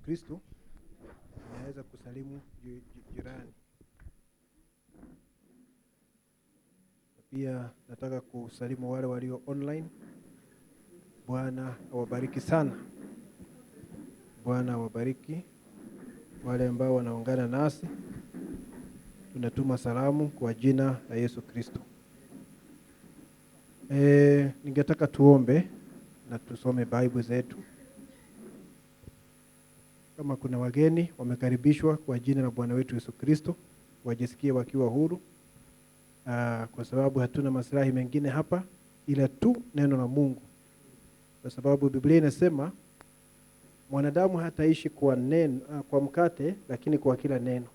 Kristo, naweza kusalimu jirani. Pia nataka kusalimu wale walio online. Bwana awabariki sana. Bwana awabariki wale ambao wanaungana nasi. Tunatuma salamu kwa jina la Yesu Kristo. Ningetaka tuombe na tusome Bible zetu. Kama kuna wageni wamekaribishwa kwa jina la Bwana wetu Yesu Kristo, wajisikie wakiwa huru. Kwa sababu hatuna maslahi mengine hapa ila tu neno la Mungu. Kwa sababu Biblia inasema mwanadamu hataishi kwa mkate lakini kwa kila neno.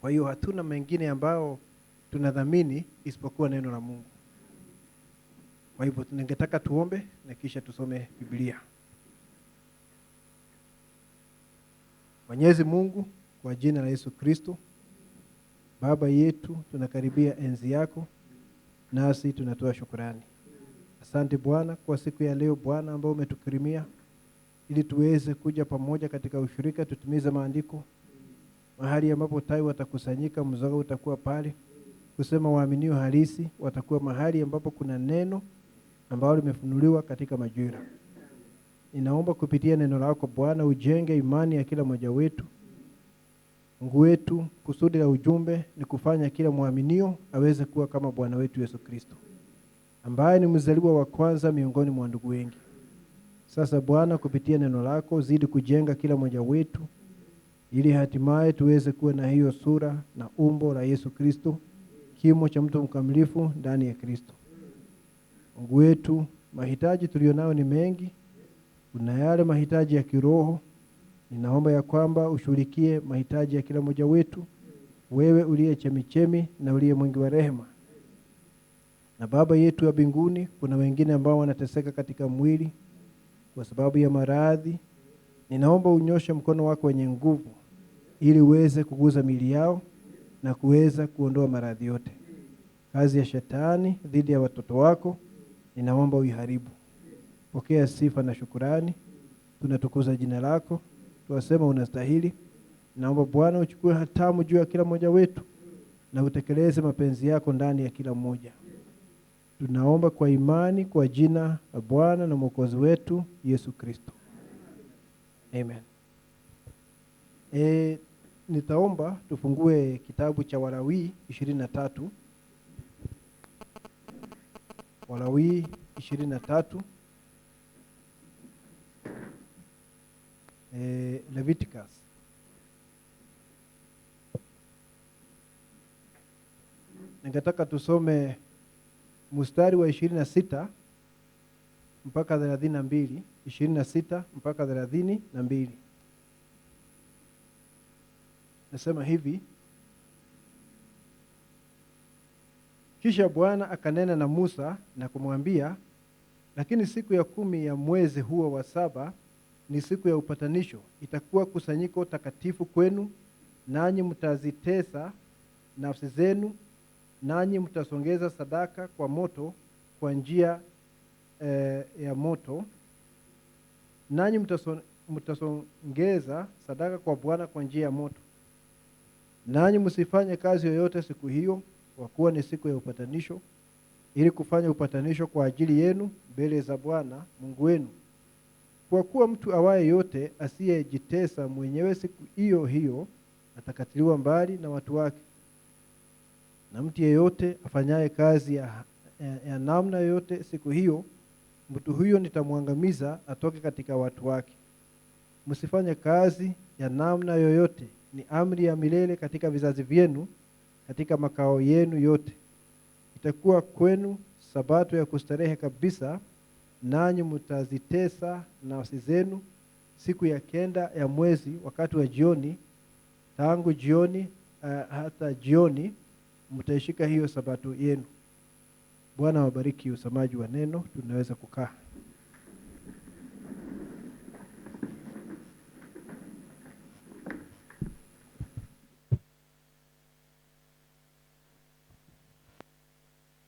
Kwa hiyo hatuna mengine ambao tunadhamini isipokuwa neno la Mungu. Kwa hivyo ningetaka tuombe na kisha tusome Biblia. Mwenyezi Mungu, kwa jina la Yesu Kristo, Baba yetu, tunakaribia enzi yako nasi tunatoa shukrani. Asante Bwana kwa siku ya leo Bwana ambao umetukirimia ili tuweze kuja pamoja katika ushirika, tutimize maandiko. Mahali ambapo tai watakusanyika, mzoga utakuwa pale. Kusema waaminio halisi watakuwa mahali ambapo kuna neno ambalo limefunuliwa katika majira. Ninaomba kupitia neno lako Bwana ujenge imani ya kila mmoja wetu. Mungu wetu, kusudi la ujumbe ni kufanya kila muaminio aweze kuwa kama Bwana wetu Yesu Kristo, ambaye ni mzaliwa wa kwanza miongoni mwa ndugu wengi. Sasa Bwana, kupitia neno lako zidi kujenga kila mmoja wetu ili hatimaye tuweze kuwa na hiyo sura na umbo la Yesu Kristo, kimo cha mtu mkamilifu ndani ya Kristo. Mungu wetu, mahitaji tulionao ni mengi. Kuna yale mahitaji ya kiroho. Ninaomba ya kwamba ushughulikie mahitaji ya kila mmoja wetu, wewe uliye chemichemi na uliye mwingi wa rehema. Na Baba yetu wa mbinguni, kuna wengine ambao wanateseka katika mwili kwa sababu ya maradhi. Ninaomba unyoshe mkono wako wenye nguvu ili uweze kuguza miili yao na kuweza kuondoa maradhi yote. Kazi ya shetani dhidi ya watoto wako ninaomba uiharibu. Pokea sifa na shukurani. Tunatukuza jina lako. Tuwasema unastahili. Naomba Bwana uchukue hatamu juu ya kila mmoja wetu na utekeleze mapenzi yako ndani ya kila mmoja. Tunaomba kwa imani kwa jina la Bwana na Mwokozi wetu Yesu Kristo. Amen. Nitaomba tufungue kitabu cha Walawi 23. Walawi 23. Leviticus. Ningetaka tusome mstari wa 26 mpaka 32, 26 mpaka 32. Nasema hivi: Kisha Bwana akanena na Musa na kumwambia, lakini siku ya 10 ya mwezi huo wa 7 ni siku ya upatanisho. Itakuwa kusanyiko takatifu kwenu, nanyi mtazitesa nafsi zenu, nanyi mtasongeza sadaka kwa moto kwa njia ya moto. Nanyi mtasongeza sadaka kwa Bwana kwa njia ya moto. Nanyi msifanye kazi yoyote siku hiyo, kwa kuwa ni siku ya upatanisho, ili kufanya upatanisho kwa ajili yenu mbele za Bwana Mungu wenu. Kwa kuwa mtu awaye yote asiyejitesa mwenyewe siku hiyo hiyo atakatiliwa mbali na watu wake. Na mtu yeyote afanyaye kazi ya namna yote siku hiyo, mtu huyo nitamwangamiza atoke katika watu wake. Msifanye kazi ya namna yoyote, ni amri ya milele katika vizazi vyenu, katika makao yenu yote. Itakuwa kwenu sabato ya kustarehe kabisa, nanyi mtazitesa nafsi zenu siku ya 9 ya mwezi, wakati wa jioni. Tangu jioni hata jioni mtaishika hiyo sabato yenu. Bwana wabariki usamaji wa neno. Tunaweza kukaa.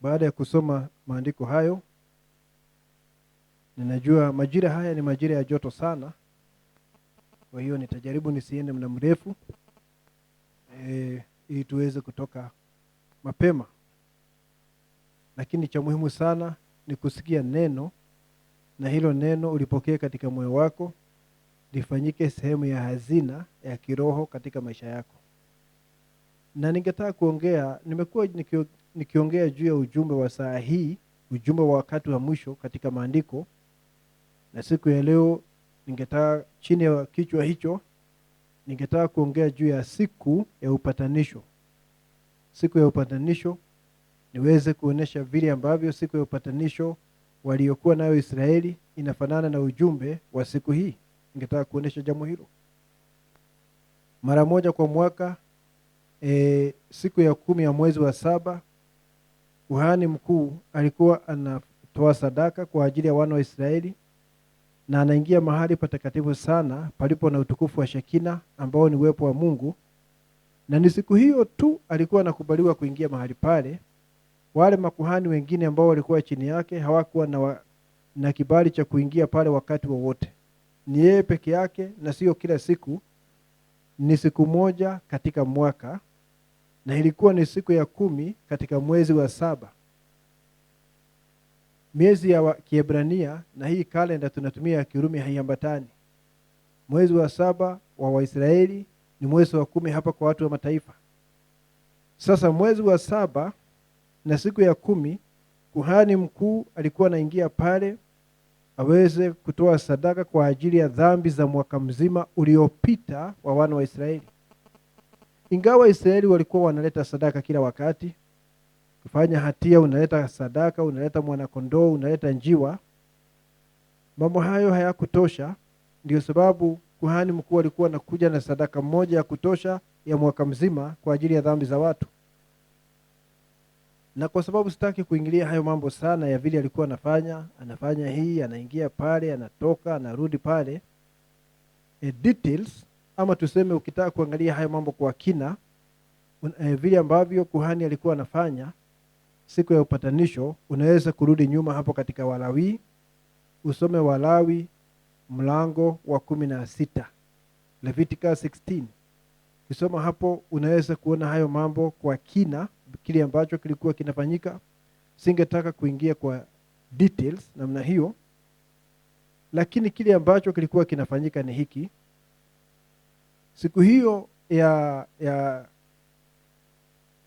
Baada ya kusoma maandiko hayo, ninajua majira haya ni majira ya joto sana, Kwa hiyo nitajaribu nisiende muda mrefu ili tuweze kutoka mapema. Lakini cha muhimu sana ni kusikia neno, na hilo neno ulipokee katika moyo wako, lifanyike sehemu ya hazina ya kiroho katika maisha yako. Na ningetaka kuongea, nimekuwa nikiongea juu ya ujumbe wa saa hii, ujumbe wa wakati wa mwisho katika maandiko. Na siku ya leo ningetaka, chini ya kichwa hicho, ningetaka kuongea juu ya siku ya upatanisho. Siku ya upatanisho, niweze kuonesha vile ambavyo siku ya upatanisho waliokuwa nayo Israeli inafanana na ujumbe wa siku hii. Ningetaka kuonesha jambo hilo. Mara moja kwa mwaka, siku ya 10 ya mwezi wa 7, kuhani mkuu alikuwa anatoa sadaka kwa ajili ya wana wa Israeli, na anaingia mahali patakatifu sana palipo na utukufu wa Shekina ambao ni uwepo wa Mungu. Na ni siku hiyo tu alikuwa anakubaliwa kuingia mahali pale. Wale makuhani wengine ambao walikuwa chini yake hawakuwa na kibali cha kuingia pale wakati wowote. Ni yeye peke yake, na sio kila siku. Ni siku moja katika mwaka, na ilikuwa ni siku ya 10 katika mwezi wa 7. Miezi ya Kiebrania na hii kalenda tunatumia ya Kirumi haiambatani. Mwezi wa 7 wa Waisraeli ni mwezi wa 10 hapa kwa watu wa mataifa. Sasa mwezi wa 7 na siku ya 10, kuhani mkuu alikuwa anaingia pale aweze kutoa sadaka kwa ajili ya dhambi za mwaka mzima uliopita wa wana wa Israeli. Ingawa Israeli walikuwa wanaleta sadaka kila wakati, kufanya hatia unaleta sadaka, unaleta mwanakondoo, unaleta njiwa, mambo hayo hayakutosha. Ndio sababu kuhani mkuu alikuwa anakuja na sadaka moja ya kutosha ya mwaka mzima kwa ajili ya dhambi za watu. Na kwa sababu sitaki kuingilia hayo mambo sana ya vile alikuwa anafanya hii, anaingia pale, anatoka, anarudi pale, details, ama tuseme ukitaka kuangalia hayo mambo kwa kina, vile ambavyo kuhani alikuwa anafanya siku ya upatanisho, unaweza kurudi nyuma hapo katika Walawi, usome Walawi mlango wa 16, Leviticus 16. Ukisoma hapo unaweza kuona hayo mambo kwa kina, kile ambacho kilikuwa kinafanyika. Singetaka kuingia kwa details namna hiyo, lakini kile ambacho kilikuwa kinafanyika ni hiki. Siku hiyo ya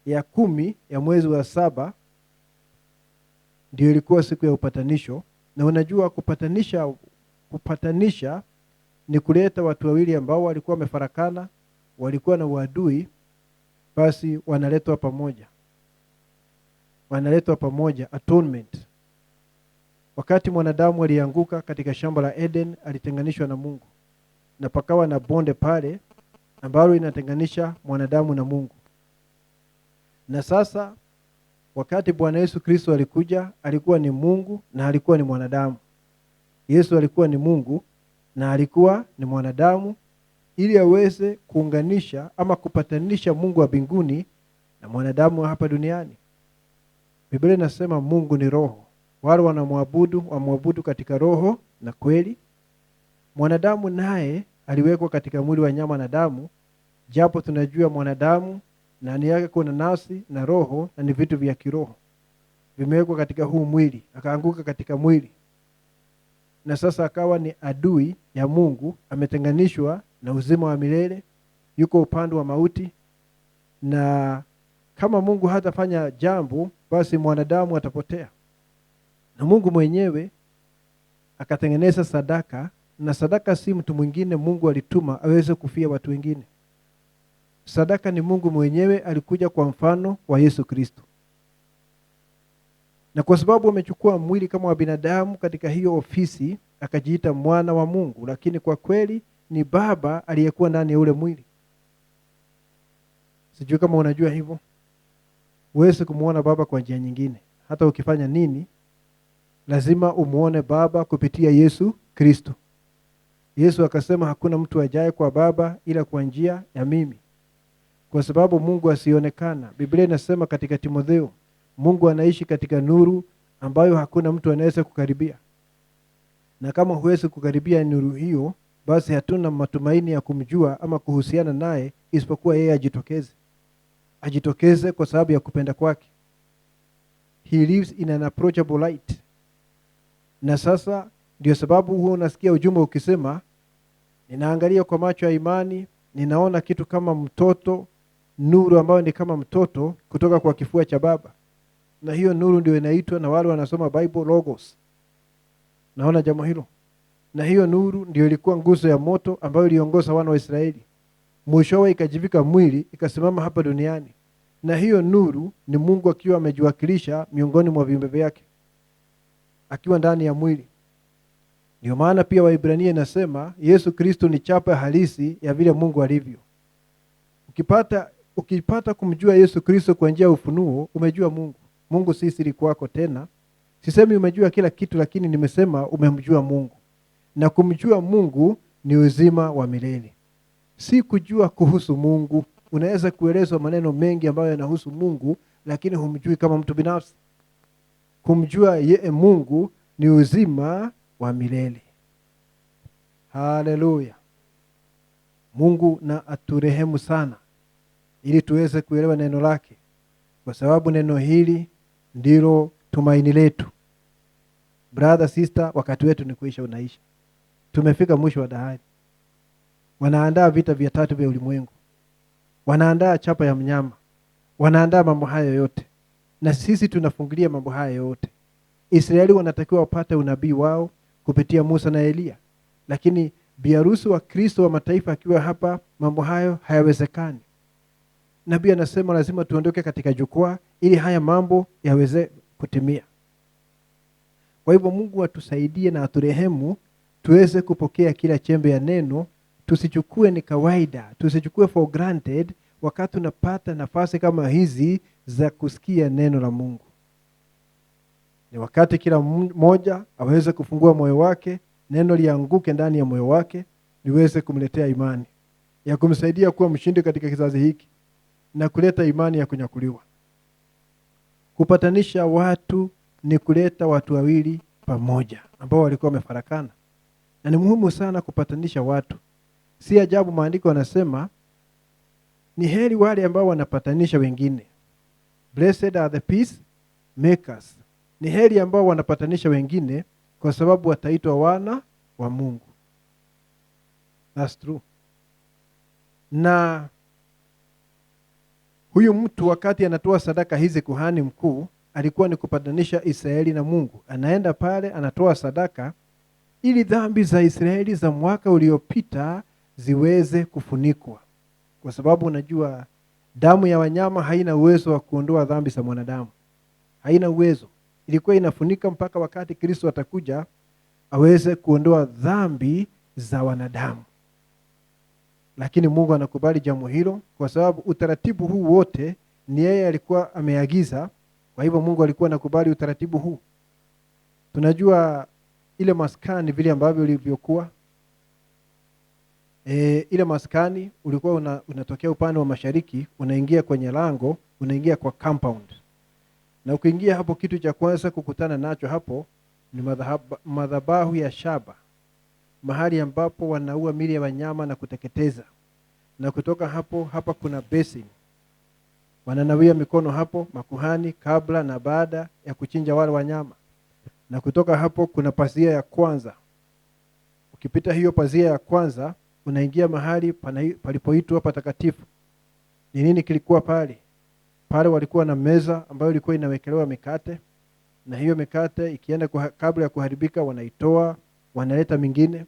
10 ya mwezi wa 7 ndio ilikuwa siku ya upatanisho. Na unajua kupatanisha ni kuleta watu wawili ambao walikuwa wamefarakana, walikuwa na uadui, basi wanaletwa pamoja, atonement. Wakati mwanadamu alianguka katika shamba la Eden, alitenganishwa na Mungu, na pakawa na bonde pale ambalo inatenganisha mwanadamu na Mungu. Na sasa wakati Bwana Yesu Kristo alikuja, alikuwa ni Mungu na alikuwa ni mwanadamu. Yesu alikuwa ni Mungu na alikuwa ni mwanadamu, ili aweze kuunganisha ama kupatanisha Mungu wa mbinguni na mwanadamu wa hapa duniani. Biblia inasema Mungu ni roho. Wale wamwabudu katika roho na kweli. Mwanadamu naye aliwekwa katika mwili wa nyama na damu, japo tunajua mwanadamu ndani yake kuna nafsi na roho, na ni vitu vya kiroho. Vimewekwa katika huu mwili, akaanguka katika mwili. Na sasa akawa ni adui ya Mungu, ametenganishwa na uzima wa milele, yuko upande wa mauti. Na kama Mungu hatafanya jambo, basi mwanadamu atapotea. Na Mungu mwenyewe akatengeneza sadaka, na sadaka si mtu mwingine, Mungu alituma aweze kufia watu wengine. Sadaka ni Mungu mwenyewe, alikuja kwa mfano wa Yesu Kristo. Na kwa sababu amechukua mwili kama wa binadamu katika hiyo ofisi, akajiita mwana wa Mungu, lakini kwa kweli ni baba aliyekuwa ndani ya ule mwili. Sijui kama unajua hivyo. Huwezi kumuona baba kwa njia nyingine. Hata ukifanya nini, lazima umuone baba kupitia Yesu Kristo. Yesu akasema hakuna mtu ajaye kwa baba ila kwa njia ya mimi. Kwa sababu Mungu asionekana. Biblia inasema katika Timotheo, Mungu anaishi katika nuru ambayo hakuna mtu anaweza kukaribia. Na kama huwezi kukaribia nuru hiyo, basi hatuna matumaini ya kumjua ama kuhusiana naye isipokuwa yeye ajitokeze kwa sababu ya kupenda kwake. He lives in an approachable light. Na sasa ndio sababu huo unasikia ujumbe ukisema, ninaangalia kwa macho ya imani, ninaona kitu kama mtoto, nuru ambayo ni kama mtoto kutoka kwa kifua cha baba. Na hiyo nuru ndio inaitwa na wale wanasoma Bible Logos. Naona jambo hilo. Na hiyo nuru ndio ilikuwa nguzo ya moto ambayo iliongoza wana wa Israeli. Mwishowe ikajivika mwili, ikasimama hapa duniani. Na hiyo nuru ni Mungu akiwa amejiwakilisha miongoni mwa viumbe vyake, akiwa ndani ya mwili. Ndio maana pia Waibrania inasema Yesu Kristo ni chapa halisi ya vile Mungu alivyo. Ukipata kumjua Yesu Kristo kwa njia ya ufunuo, umejua Mungu. Mungu si siri kwako tena. Sisemi umejua kila kitu, lakini nimesema umemjua Mungu. Na kumjua Mungu ni uzima wa milele. Si kujua kuhusu Mungu. Unaweza kuelezwa maneno mengi ambayo yanahusu Mungu, lakini humjui kama mtu binafsi. Kumjua Mungu ni uzima wa milele. Haleluya. Mungu na aturehemu sana ili tuweze kuelewa neno lake, kwa sababu neno hili ndilo tumaini letu. Brother, sister, wakati wetu ni kuisha unaisha. Tumefika mwisho wa dahari. Wanaandaa vita vya tatu vya ulimwengu. Wanaandaa chapa ya mnyama. Wanaandaa mambo haya yote. Na sisi tunafungilia mambo haya yote. Israeli wanatakiwa wapate unabii wao kupitia Musa na Elia. Lakini biharusi wa Kristo wa mataifa akiwa hapa, mambo hayo hayawezekani. Nabii anasema lazima tuondoke katika jukwaa ili haya mambo yaweze kutimia. Kwa hivyo Mungu atusaidie na aturehemu tuweze kupokea kila chembe ya neno. Tusichukue ni kawaida, tusichukue for granted wakati tunapata nafasi kama hizi za kusikia neno la Mungu. Ni wakati kila mmoja aweze kufungua moyo wake, neno lianguke ndani ya moyo wake, liweze kumletea imani ya kumsaidia kuwa mshindi katika kizazi hiki na kuleta imani ya kunyakuliwa. Kupatanisha watu ni kuleta watu wawili pamoja ambao walikuwa wamefarakana. Na ni muhimu sana kupatanisha watu. Si ajabu maandiko yanasema ni heri wale ambao wanapatanisha wengine. Blessed are the peace makers. Ni heri ambao wanapatanisha wengine, kwa sababu wataitwa wana wa Mungu. That's true. Na huyu mtu wakati anatoa sadaka hizi, kuhani mkuu alikuwa ni kupatanisha Israeli na Mungu. Anaenda pale anatoa sadaka ili dhambi za Israeli za mwaka uliopita ziweze kufunikwa. Kwa sababu unajua damu ya wanyama haina uwezo wa kuondoa dhambi za mwanadamu. Haina uwezo. Ilikuwa inafunika mpaka wakati Kristo atakuja aweze kuondoa dhambi za wanadamu. Lakini Mungu anakubali jambo hilo, kwa sababu utaratibu huu wote ni yeye alikuwa ameagiza. Kwa hivyo Mungu alikuwa anakubali utaratibu huu. Tunajua ile maskani vile ambavyo ilivyokuwa. Ile maskani ulikuwa unatokea upande wa mashariki, unaingia kwenye lango, unaingia kwa compound. Na ukiingia hapo, kitu cha kwanza kukutana nacho hapo ni madhabahu ya shaba. Mahali ambapo wanaua miili ya wanyama na kuteketeza. Na kutoka hapo, hapa kuna basin. Wananawia mikono hapo makuhani kabla na baada ya kuchinja wale wanyama. Na kutoka hapo kuna pazia ya kwanza. Ukipita hiyo pazia ya kwanza, unaingia mahali palipoitwa patakatifu. Ni nini kilikuwa pale? Pale walikuwa na meza ambayo ilikuwa inawekelewa mikate. Na hiyo mikate ikienda kabla ya kuharibika wanaitoa, wanaleta mingine.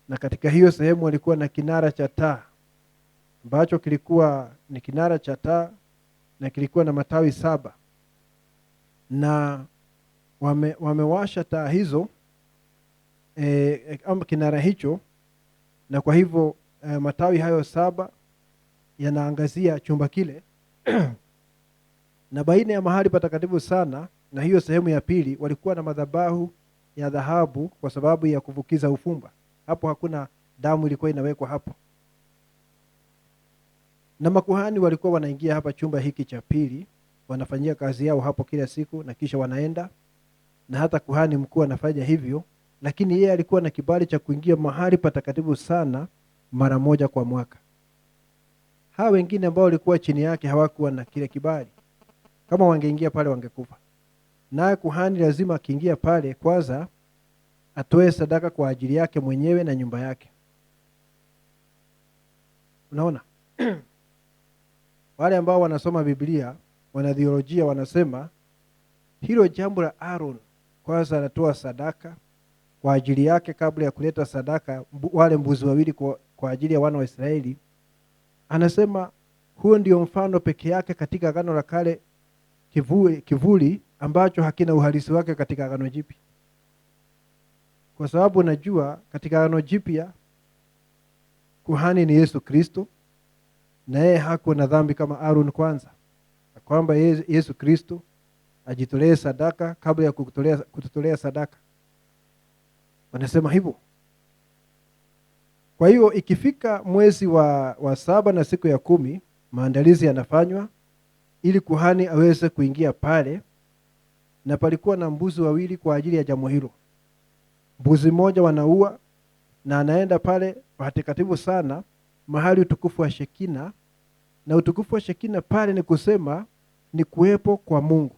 Na katika hiyo sehemu walikuwa na kinara cha taa, ambacho kilikuwa ni kinara cha taa na kilikuwa na matawi 7. Na wamewasha taa hizo ama kinara hicho, na kwa hivyo matawi hayo 7 yanaangazia chumba kile. Na baina ya mahali patakatifu sana na hiyo sehemu ya pili walikuwa na madhabahu ya dhahabu kwa sababu ya kuvukiza ufumba. Hapo hakuna damu ilikuwa inawekwa hapo. Na makuhani walikuwa wanaingia hapa chumba hiki cha pili, wanafanyia kazi yao hapo kila siku na kisha wanaenda. Na hata kuhani mkuu anafanya hivyo, lakini yeye alikuwa na kibali cha kuingia mahali patakatifu sana mara moja kwa mwaka. Hawa wengine ambao walikuwa chini yake hawakuwa na kile kibali. Kama wangeingia pale wangekufa. Naye kuhani lazima akiingia pale kwanza atoe sadaka kwa ajili yake mwenyewe na nyumba yake. Unaona? Wale ambao wanasoma Biblia, wanatheolojia wanasema hilo jambo la Aaron kwanza anatoa sadaka kwa ajili yake kabla ya kuleta sadaka wale mbuzi wawili kwa ajili ya wana wa Israeli. Anasema huo ndio mfano peke yake katika Agano la Kale, kivuli ambacho hakina uhalisi wake katika Agano Jipya. Kwa sababu najua katika Agano Jipya kuhani ni Yesu Kristo, na yeye hakuwa na dhambi kama Aaron kwanza. Kwamba Yesu Kristo ajitolee sadaka kabla ya kututolea sadaka. Wanasema hivyo. Kwa hiyo ikifika mwezi wa 7 na siku ya 10, maandalizi yanafanywa ili kuhani aweze kuingia pale, na palikuwa na mbuzi wawili kwa ajili ya jambo hilo. Mbuzi mmoja wanaua na anaenda pale patakatifu sana, mahali utukufu wa Shekina, na utukufu wa Shekina pale ni kusema ni kuwepo kwa Mungu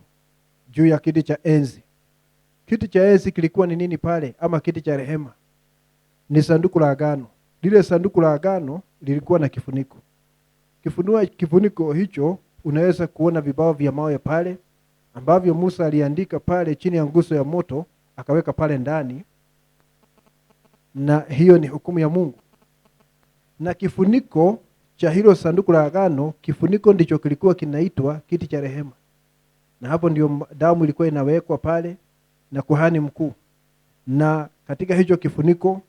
juu ya kiti cha enzi. Kiti cha enzi kilikuwa ni nini pale, ama kiti cha rehema? Ni sanduku la agano. Lile sanduku la agano lilikuwa na kifuniko. Kifuniko hicho unaweza kuona vibao vya mawe pale ambavyo Musa aliandika pale chini ya nguzo ya moto akaweka pale ndani, na hiyo ni hukumu ya Mungu. Na kifuniko cha hilo sanduku la agano, kifuniko ndicho kilikuwa kinaitwa kiti cha rehema. Na hapo ndio damu ilikuwa inawekwa pale na kuhani mkuu. Na katika hicho kifuniko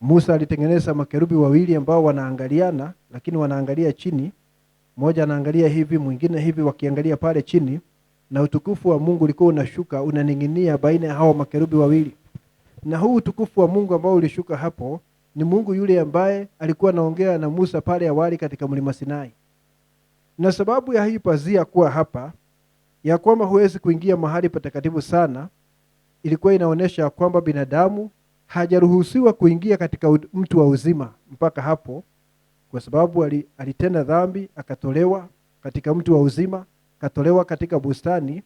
Musa alitengeneza makerubi wawili ambao wanaangaliana, lakini wanaangalia chini. Mmoja anaangalia hivi, mwingine hivi, wakiangalia pale chini, na utukufu wa Mungu ulikuwa unashuka unaning'inia baina ya hao makerubi wawili. Na huu utukufu wa Mungu ambao ulishuka hapo ni Mungu yule ambaye alikuwa anaongea na Musa pale awali katika mlima Sinai. Na sababu ya hii pazia kuwa hapa, ya kwamba huwezi kuingia mahali patakatifu sana, ilikuwa inaonyesha kwamba binadamu hajaruhusiwa kuingia katika mtu wa uzima mpaka hapo, kwa sababu alitenda dhambi akatolewa katika mtu wa uzima, akatolewa katika bustani.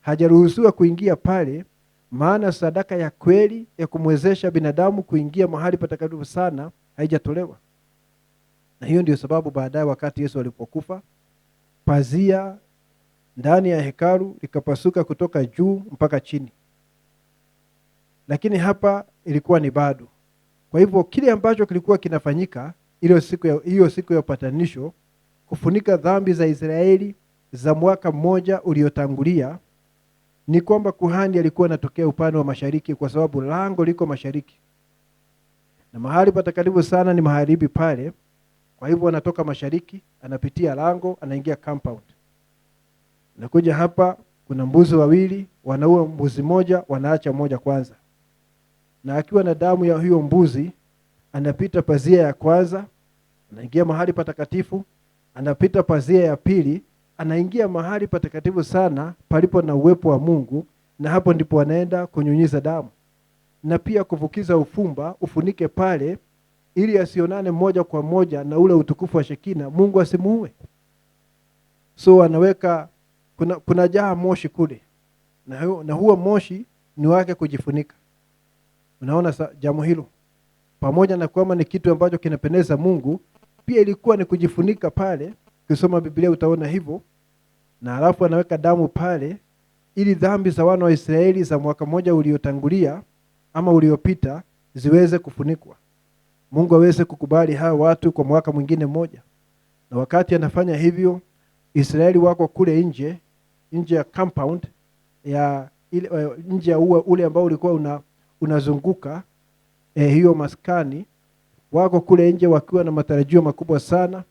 Hajaruhusiwa kuingia pale, maana sadaka ya kweli ya kumwezesha binadamu kuingia mahali patakatifu sana haijatolewa. Na hiyo ndio sababu baadaye wakati Yesu alipokufa, pazia ndani ya hekalu likapasuka kutoka juu mpaka chini. Lakini hapa ilikuwa ni bado. Kwa hivyo kile ambacho kilikuwa kinafanyika hiyo siku ya upatanisho, kufunika dhambi za Israeli za mwaka mmoja uliotangulia, ni kwamba kuhani alikuwa anatokea upande wa mashariki, kwa sababu lango liko mashariki. Na mahali patakatifu sana ni magharibi pale. Kwa hivyo anatoka mashariki, anapitia lango, anaingia compound. Nakuja hapa, kuna mbuzi wawili, wanaua mbuzi moja, wanaacha moja kwanza. Na akiwa na damu ya hiyo mbuzi, anapita pazia ya kwanza, anaingia mahali patakatifu, anapita pazia ya pili, anaingia mahali patakatifu sana palipo na uwepo wa Mungu, na hapo ndipo anaenda kunyunyiza damu. Na pia kuvukiza ufumba, ufunike pale ili asionane moja kwa moja na ule utukufu wa Shekina, Mungu asimuue. So anaweka kuna jaa moshi kule, na huo moshi ni wake kujifunika. Unaona jambo hilo? Pamoja na kwamba ni kitu ambacho kinapendeza Mungu, pia ilikuwa ni kujifunika pale. Ukisoma Biblia utaona hivyo. Na alafu anaweka damu pale ili dhambi za wana wa Israeli za mwaka mmoja uliotangulia ama uliopita ziweze kufunikwa. Mungu aweze kukubali hawa watu kwa mwaka mwingine mmoja. Na wakati anafanya hivyo, Israeli wako kule nje ya compound ya nje ya ule ambao ulikuwa unazunguka hiyo maskani, wako kule nje wakiwa na matarajio makubwa sana.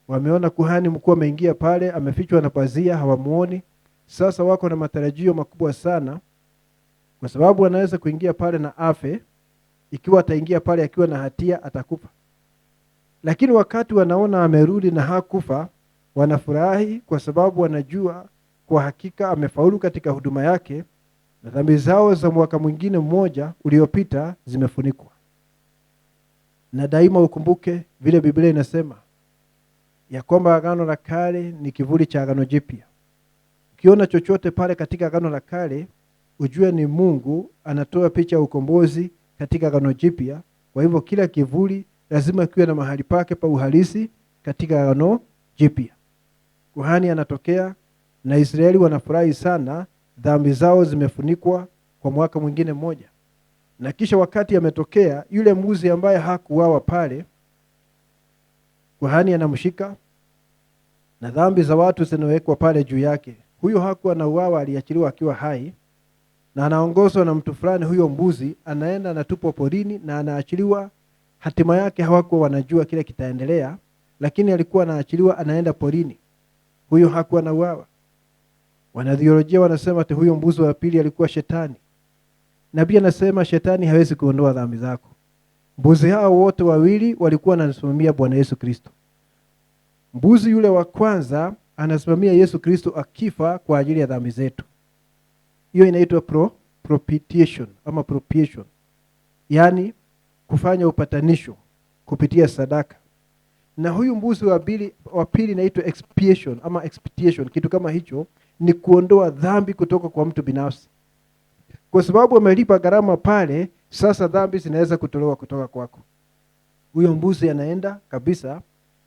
Wameona kuhani mkuu ameingia pale, amefichwa na pazia, hawamuoni. Sasa wako na matarajio makubwa sana, kwa sababu anaweza kuingia pale na afe. Ikiwa ataingia pale akiwa na hatia, atakufa. Lakini wakati wanaona amerudi na hakufa, wanafurahi kwa sababu wanajua kwa hakika amefaulu katika huduma yake, na dhambi zao za mwaka mwingine mmoja uliopita zimefunikwa. Na daima ukumbuke vile Biblia inasema ya kwamba Agano la Kale ni kivuli cha Agano Jipya. Ukiona chochote pale katika Agano la Kale, ujue ni Mungu anatoa picha ya ukombozi katika Agano Jipya. Kwa hivyo kila kivuli lazima kiwe na mahali pake pa uhalisi katika Agano Jipya. Kuhani anatokea na Israeli wanafurahi sana, dhambi zao zimefunikwa kwa mwaka mwingine mmoja. Na kisha wakati ametokea yule mbuzi ambaye hakuuawa pale, kuhani anamshika na dhambi za watu zinawekwa pale juu yake. Huyo hakuwa na uawa, aliachiliwa akiwa hai, na anaongozwa na mtu fulani. Huyo mbuzi anaenda na tupo porini na anaachiliwa. Hatima yake hawakuwa wanajua kile kitaendelea, lakini alikuwa anaachiliwa, anaenda porini. Huyo hakuwa na uawa. Wanathiolojia wanasema ati huyo mbuzi wa pili alikuwa shetani. Nabii anasema shetani hawezi kuondoa dhambi zako. Mbuzi hao wote wawili walikuwa wanasimamia Bwana Yesu Kristo. Mbuzi yule wa kwanza anasimamia Yesu Kristo akifa kwa ajili ya dhambi zetu. Hiyo inaitwa propitiation ama propitiation. Yaani kufanya upatanisho kupitia sadaka. Na huyu mbuzi wa pili inaitwa expiation ama expiation, kitu kama hicho, ni kuondoa dhambi kutoka kwa mtu binafsi. Kwa sababu amelipa gharama pale, sasa dhambi zinaweza kutolewa kutoka kwako. Huyo mbuzi anaenda kabisa,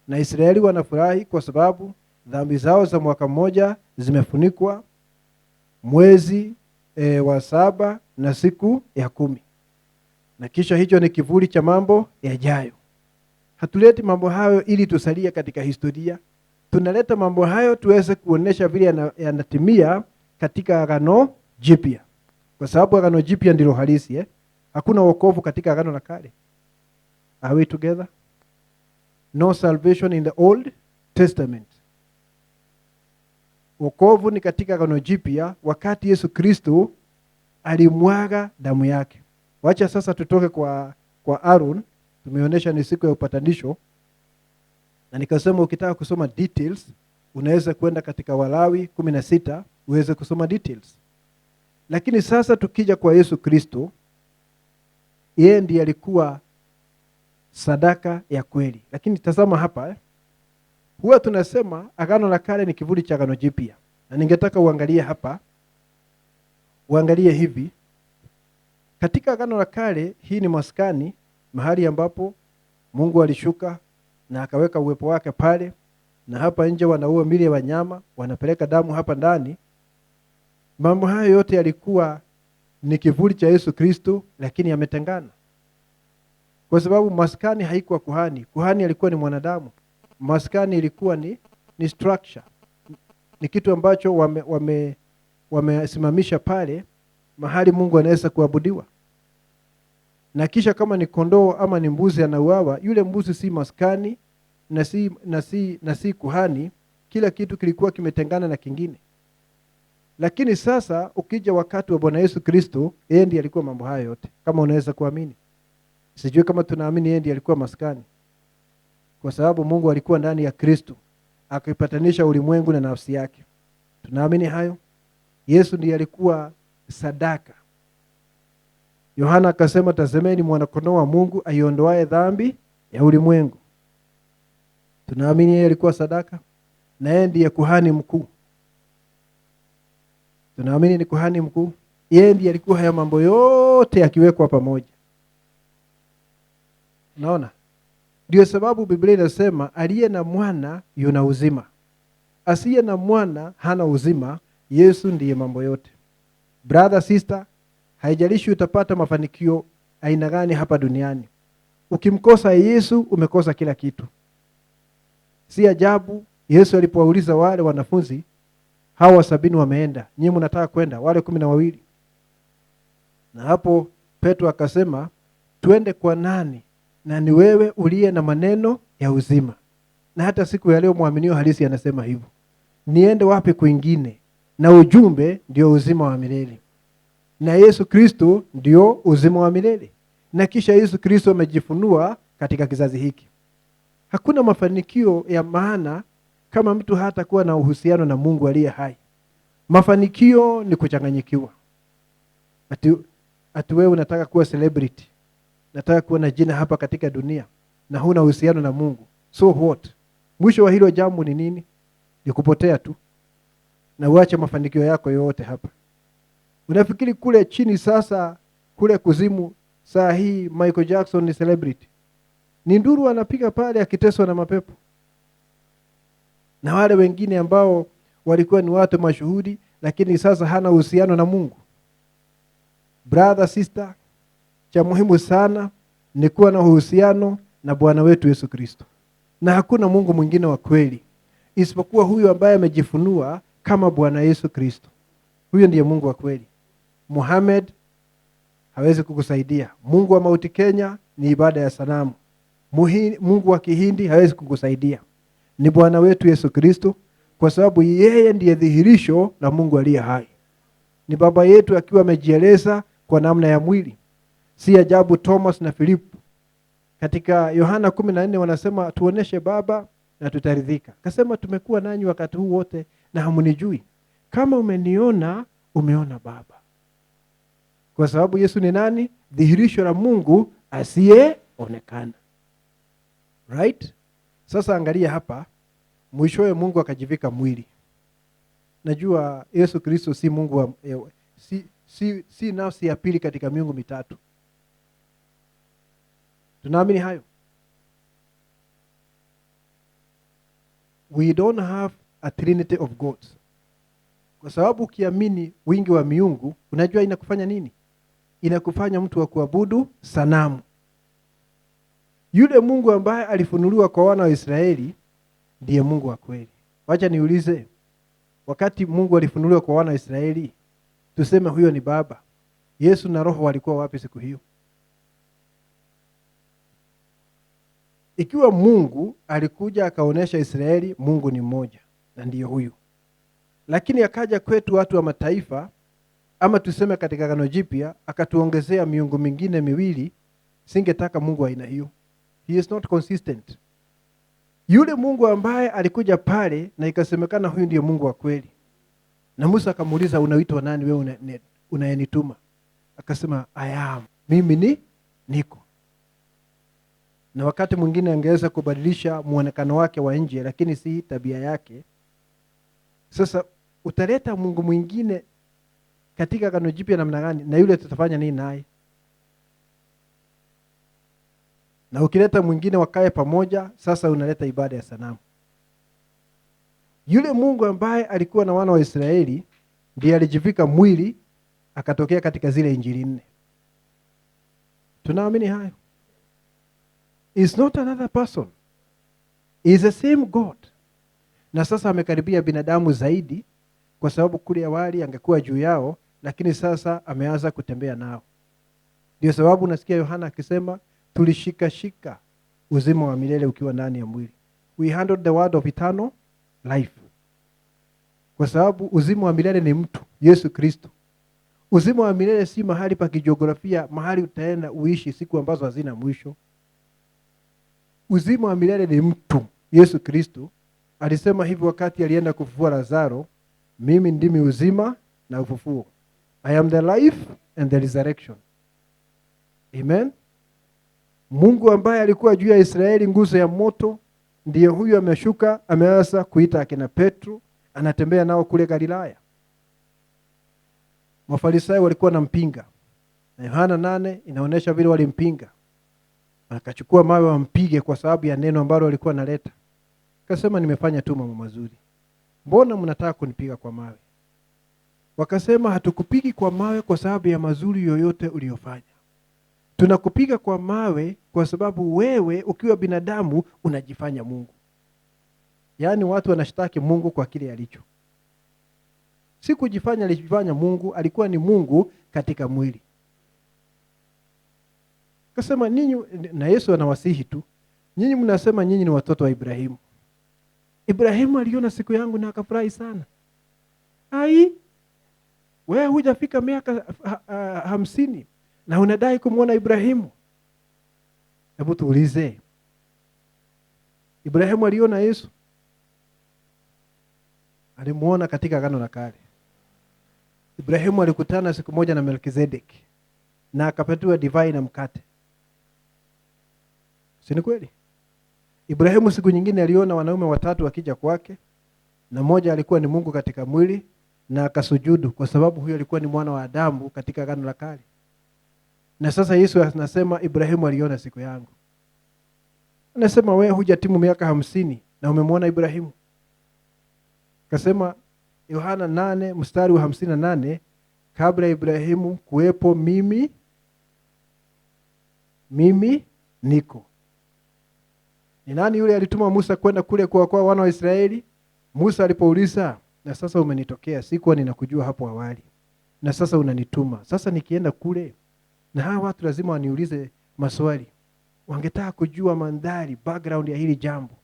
na Israeli wanafurahi kwa sababu dhambi zao za mwaka mmoja zimefunikwa mwezi wa 7 na siku ya 10. Na kisha hicho ni kivuli cha mambo yajayo. Hatuleti mambo hayo ili tusalie katika historia. Tunaleta mambo hayo tuweze kuonesha vile yanatimia katika Agano Jipya. Kwa sababu Agano Jipya ndilo halisi. Hakuna wokovu katika Agano la Kale. Are we together? No salvation in the Old Testament. Wokovu ni katika Agano Jipya wakati Yesu Kristo alimwaga damu yake. Wacha sasa tutoke kwa Aaron. Tumeonyesha ni siku ya upatanisho. Na nikasema ukitaka kusoma details unaweza kwenda katika Walawi 16 uweze kusoma details. Lakini sasa tukija kwa Yesu Kristo, yeye ndiye alikuwa sadaka ya kweli. Lakini tazama hapa, huwa tunasema Agano la Kale ni kivuli cha Agano Jipya. Na ningetaka uangalie hapa. Uangalie hivi. Katika Agano la Kale, hii ni maskani, mahali ambapo Mungu alishuka na akaweka uwepo wake pale, na hapa nje wanaua miili ya wanyama, wanapeleka damu hapa ndani. Mambo hayo yote yalikuwa ni kivuli cha Yesu Kristo, lakini yametengana. Kwa sababu maskani haikuwa kuhani. Kuhani alikuwa ni mwanadamu. Maskani ilikuwa ni structure. Ni kitu ambacho wamesimamisha pale, mahali Mungu anaweza kuabudiwa. Na kisha kama ni kondoo ama ni mbuzi anauawa, yule mbuzi si maskani na si kuhani. Kila kitu kilikuwa kimetengana na kingine. Lakini sasa ukija wakati wa Bwana Yesu Kristo, yeye ndiye alikuwa mambo haya yote. Kama unaweza kuamini. Sijui kama tunaamini yeye ndiye alikuwa maskani. Kwa sababu Mungu alikuwa ndani ya Kristo, akipatanisha ulimwengu na nafsi yake. Tunaamini hayo? Yesu ndiye alikuwa sadaka. Yohana akasema, tazameni mwana-kondoo wa Mungu aiondoaye dhambi ya ulimwengu. Tunaamini yeye alikuwa sadaka, na yeye ndiye kuhani mkuu. Tunaamini ni kuhani mkuu. Yeye ndiye alikuwa haya mambo yote yakiwekwa pamoja. Unaona? Ndio sababu Biblia inasema aliye na mwana yuna uzima. Asiye na mwana hana uzima. Yesu ndiye mambo yote. Brother, sister, haijalishi utapata mafanikio aina gani hapa duniani. Ukimkosa Yesu umekosa kila kitu. Si ajabu Yesu alipowauliza wale wanafunzi, hawa 70 wameenda, nyinyi mnataka kwenda? Wale 12. Na hapo Petro akasema, twende kwa nani? Na ni wewe uliye na maneno ya uzima. Na hata siku ya leo muaminio halisi anasema hivyo. Niende wapi kwingine? Na ujumbe ndio uzima wa milele. Na Yesu Kristo ndio uzima wa milele. Na kisha Yesu Kristo amejifunua katika kizazi hiki. Hakuna mafanikio ya maana kama mtu hata kuwa na uhusiano na Mungu aliye hai. Mafanikio ni kuchanganyikiwa. Ati wewe unataka kuwa celebrity, nataka kuwa na jina hapa katika dunia na huna uhusiano na Mungu. So what? Mwisho wa hilo jambo ni nini? Ni kupotea tu na uache mafanikio yako yote hapa. Unafikiri kule chini sasa, kule kuzimu, saa hii Michael Jackson ni celebrity? Ni nduru anapiga pale akiteswa na mapepo. Na wale wengine ambao walikuwa ni watu mashuhuri, lakini sasa hana uhusiano na Mungu. Brother, sister, cha muhimu sana ni kuwa na uhusiano na Bwana wetu Yesu Kristo. Na hakuna Mungu mwingine wa kweli isipokuwa huyu ambaye amejifunua kama Bwana Yesu Kristo. Huyo ndiye Mungu wa kweli. Muhammad hawezi kukusaidia. Mungu wa Mount Kenya ni ibada ya sanamu. Mungu wa Kihindi hawezi kukusaidia. Ni Bwana wetu Yesu Kristo, kwa sababu yeye ndiye dhihirisho la Mungu aliye hai. Ni baba yetu akiwa amejieleza kwa namna ya mwili. Si ajabu Thomas na Philip katika Yohana 14 wanasema tuoneshe baba na tutaridhika. Akasema tumekuwa nanyi wakati huu wote na hamunijui. Kama umeniona, umeona baba. Kwa sababu Yesu ni nani? Dhihirisho la Mungu asiyeonekana. Right? Sasa angalia hapa, mwishowe Mungu akajivika mwili. Najua Yesu Kristo si Mungu wa, si nafsi ya pili katika miungu mitatu. Tunaamini hayo? We don't have a trinity of gods. Kwa sababu ukiamini wingi wa miungu, unajua inakufanya nini? Inakufanya mtu wa kuabudu sanamu. Yule Mungu ambaye alifunuliwa kwa wana wa Israeli ndiye Mungu wa kweli. Wacha niulize, wakati Mungu alifunuliwa kwa wana wa Israeli, tuseme huyo ni baba, Yesu na Roho walikuwa wapi siku hiyo? Ikiwa Mungu alikuja akaonesha Israeli Mungu ni mmoja na ndiyo huyu, lakini akaja kwetu watu wa mataifa, ama tuseme katika Agano Jipya akatuongezea miungu mingine miwili, singetaka Mungu aina hiyo. He is not consistent. Yule Mungu ambaye alikuja pale na ikasemekana huyu ndiye Mungu wa kweli. Na Musa akamuuliza, unaitwa nani wewe unayenituma? Akasema I am. Mimi niko. Na wakati mwingine angeweza kubadilisha muonekano wake wa nje, lakini si tabia yake. Sasa utaleta Mungu mwingine katika Agano Jipya namna gani? Na yule tutafanya nini naye? Na ukileta mwingine wakae pamoja, sasa unaleta ibada ya sanamu. Yule Mungu ambaye alikuwa na wana wa Israeli ndiye alijivika mwili akatokea katika zile Injili 4. Tunaamini hayo? Is not another person. Is the same God. Na sasa amekaribia binadamu zaidi, kwa sababu kule awali angekuwa juu yao, lakini sasa ameanza kutembea nao. Ndio sababu unasikia Yohana akisema tulishika uzima wa milele ukiwa ndani ya mwili. We handled the word of eternal life. Kwa sababu uzima wa milele ni mtu, Yesu Kristo. Uzima wa milele si mahali pa kijiografia, mahali utaenda uishi siku ambazo hazina mwisho. Uzima wa milele ni mtu, Yesu Kristo. Alisema hivi wakati alienda kufufua Lazaro, mimi ndimi uzima na ufufuo. I am the life and the resurrection. Amen. Mungu ambaye alikuwa juu ya Israeli nguzo ya moto, ndiye huyu ameshuka, ameanza kuita akina Petro, anatembea nao kule Galilaya. Mafarisayo walikuwa wanampinga. Na Yohana 8 inaonyesha vile walimpinga. Akachukua mawe wampige kwa sababu ya neno ambalo walikuwa analeta. Akasema nimefanya tu mambo mazuri. Mbona mnataka kunipiga kwa mawe? Wakasema hatukupigi kwa mawe kwa sababu ya mazuri yoyote uliyofanya. Tunakupiga kwa mawe kwa sababu wewe ukiwa binadamu unajifanya Mungu. Yaani watu wanashtaki Mungu kwa kile alicho. Si kujifanya alijifanya Mungu, alikuwa ni Mungu katika mwili. Kasema ninyi, na Yesu anawasihi tu, nyinyi mnasema nyinyi ni watoto wa Ibrahimu. Ibrahimu aliona siku yangu na akafurahi sana. Ai, wewe hujafika miaka 50 na unadai kumuona Ibrahimu? Hebu tuulize, Ibrahimu aliona Yesu? Alimuona katika Agano la Kale. Ibrahimu alikutana siku moja na Melkizedeki na akapatiwa divai na mkate. Si ni kweli? Ibrahimu siku nyingine aliona wanaume watatu wakija kwake, na mmoja alikuwa ni Mungu katika mwili, na akasujudu kwa sababu huyo alikuwa ni mwana wa Adamu katika Agano la Kale. Na sasa Yesu anasema Ibrahimu aliona siku yangu. Anasema wewe hujatimu miaka 50 na umemwona Ibrahimu. Akasema Yohana 8 mstari wa 58, kabla Ibrahimu kuwepo mimi niko. Ni nani yule alituma Musa kwenda kule kwa wana wa Israeli? Musa alipouliza, na sasa umenitokea, sikuwa ninakujua hapo awali, na sasa unanituma. Sasa nikienda kule na hawa watu lazima waniulize maswali. Wangetaka kujua mandhari, background ya hili jambo.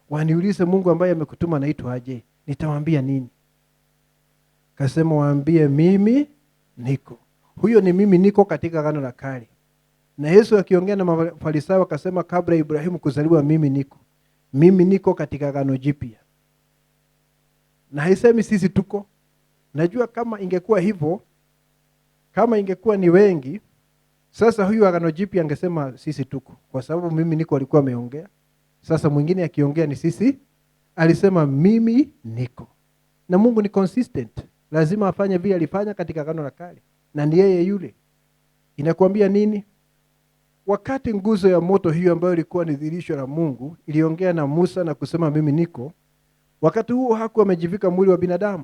Waniulize Mungu ambaye amekutuma anaitwa aje? Nitawaambia nini? Kasema waambie mimi niko. Huyo ni mimi niko katika Agano la Kale. Na Yesu akiongea na Mafarisayo akasema kabla Ibrahimu kuzaliwa mimi niko. Mimi niko katika Agano Jipya. Na haisemi sisi tuko. Najua kama ingekuwa hivyo, kama ingekuwa ni wengi, sasa huyu Agano Jipya angesema sisi tuko. Kwa sababu mimi niko alikuwa ameongea. Sasa mwingine akiongea ni sisi, alisema mimi niko. Na Mungu ni consistent. Lazima afanye vile alifanya katika Agano la Kale. Na ni yeye yule. Inakuambia nini? Wakati nguzo ya moto hiyo ambayo ilikuwa ni dhihirisho la Mungu iliongea na Musa na kusema mimi niko, wakati huo hakuwa amejivika mwili wa binadamu.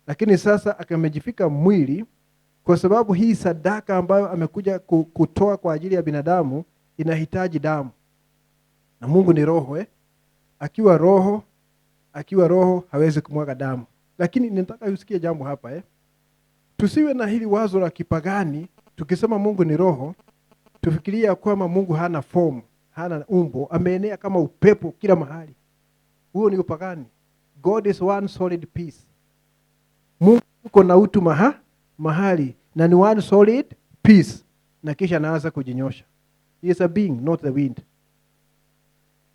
Lakini sasa akamejivika mwili kwa sababu hii sadaka ambayo amekuja kutoa kwa ajili ya binadamu inahitaji damu. Na Mungu ni roho Akiwa roho hawezi kumwaga damu. Lakini ninataka usikie jambo hapa Tusiwe na hili wazo la kipagani, tukisema Mungu ni roho, tufikiria kwamba Mungu hana form, hana umbo, ameenea kama upepo kila mahali. Huo ni upagani. God is one solid piece. Mungu yuko na utu mahali na ni one solid piece. Na kisha anaanza kujinyosha. He is a being, not the wind.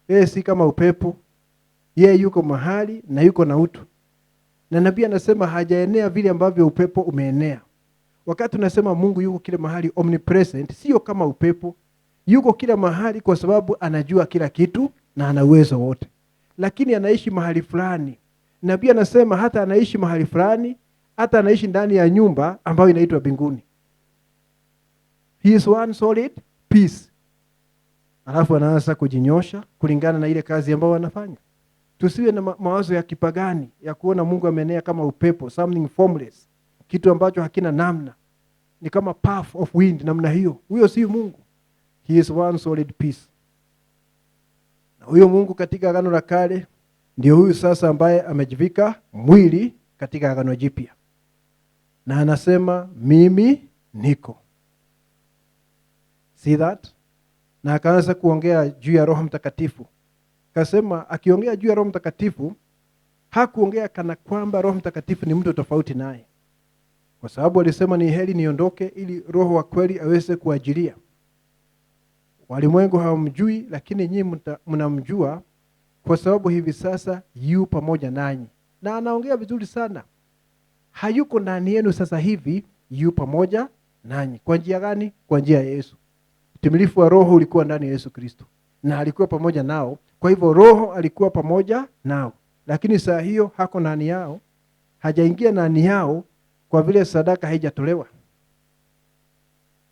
Yeye si kama upepo. Yeye yuko mahali na yuko na utu. Na nabii anasema hajaenea vile ambavyo upepo umeenea. Wakati tunasema Mungu yuko kila mahali, omnipresent, sio kama upepo. Yuko kila mahali kwa sababu anajua kila kitu na ana uwezo wote. Lakini anaishi mahali fulani. Nabii anasema hata anaishi mahali fulani, hata anaishi ndani ya nyumba ambayo inaitwa mbinguni. He is one solid piece. Alafu anaanza kujinyosha kulingana na ile kazi ambayo anafanya. Tusiwe na mawazo ya kipagani ya kuona Mungu amenea kama upepo, something formless, kitu ambacho hakina namna. Ni kama puff of wind namna hiyo. Huyo si Mungu. He is one solid piece. Na huyo Mungu katika Agano la Kale ndio huyu sasa ambaye amejivika mwili katika Agano Jipya. Na anasema mimi niko. See that? Na akaanza kuongea juu ya Roho Mtakatifu. Kasema akiongea juu ya Roho Mtakatifu, hakuongea kana kwamba Roho Mtakatifu ni mtu tofauti naye. Kwa sababu alisema ni heri niondoke ili Roho wa kweli aweze kuajilia. Walimwengu hawamjui, lakini nyinyi mnamjua kwa sababu hivi sasa yu pamoja nanyi. Na anaongea vizuri sana. Hayuko ndani yenu sasa hivi, yu pamoja nanyi. Kwa njia gani? Kwa njia ya Yesu. Utimilifu wa Roho ulikuwa ndani ya Yesu Kristo. Na alikuwa pamoja nao. Kwa hivyo Roho alikuwa pamoja nao. Lakini saa hiyo hako ndani yao. Hajaingia ndani yao kwa vile sadaka haijatolewa.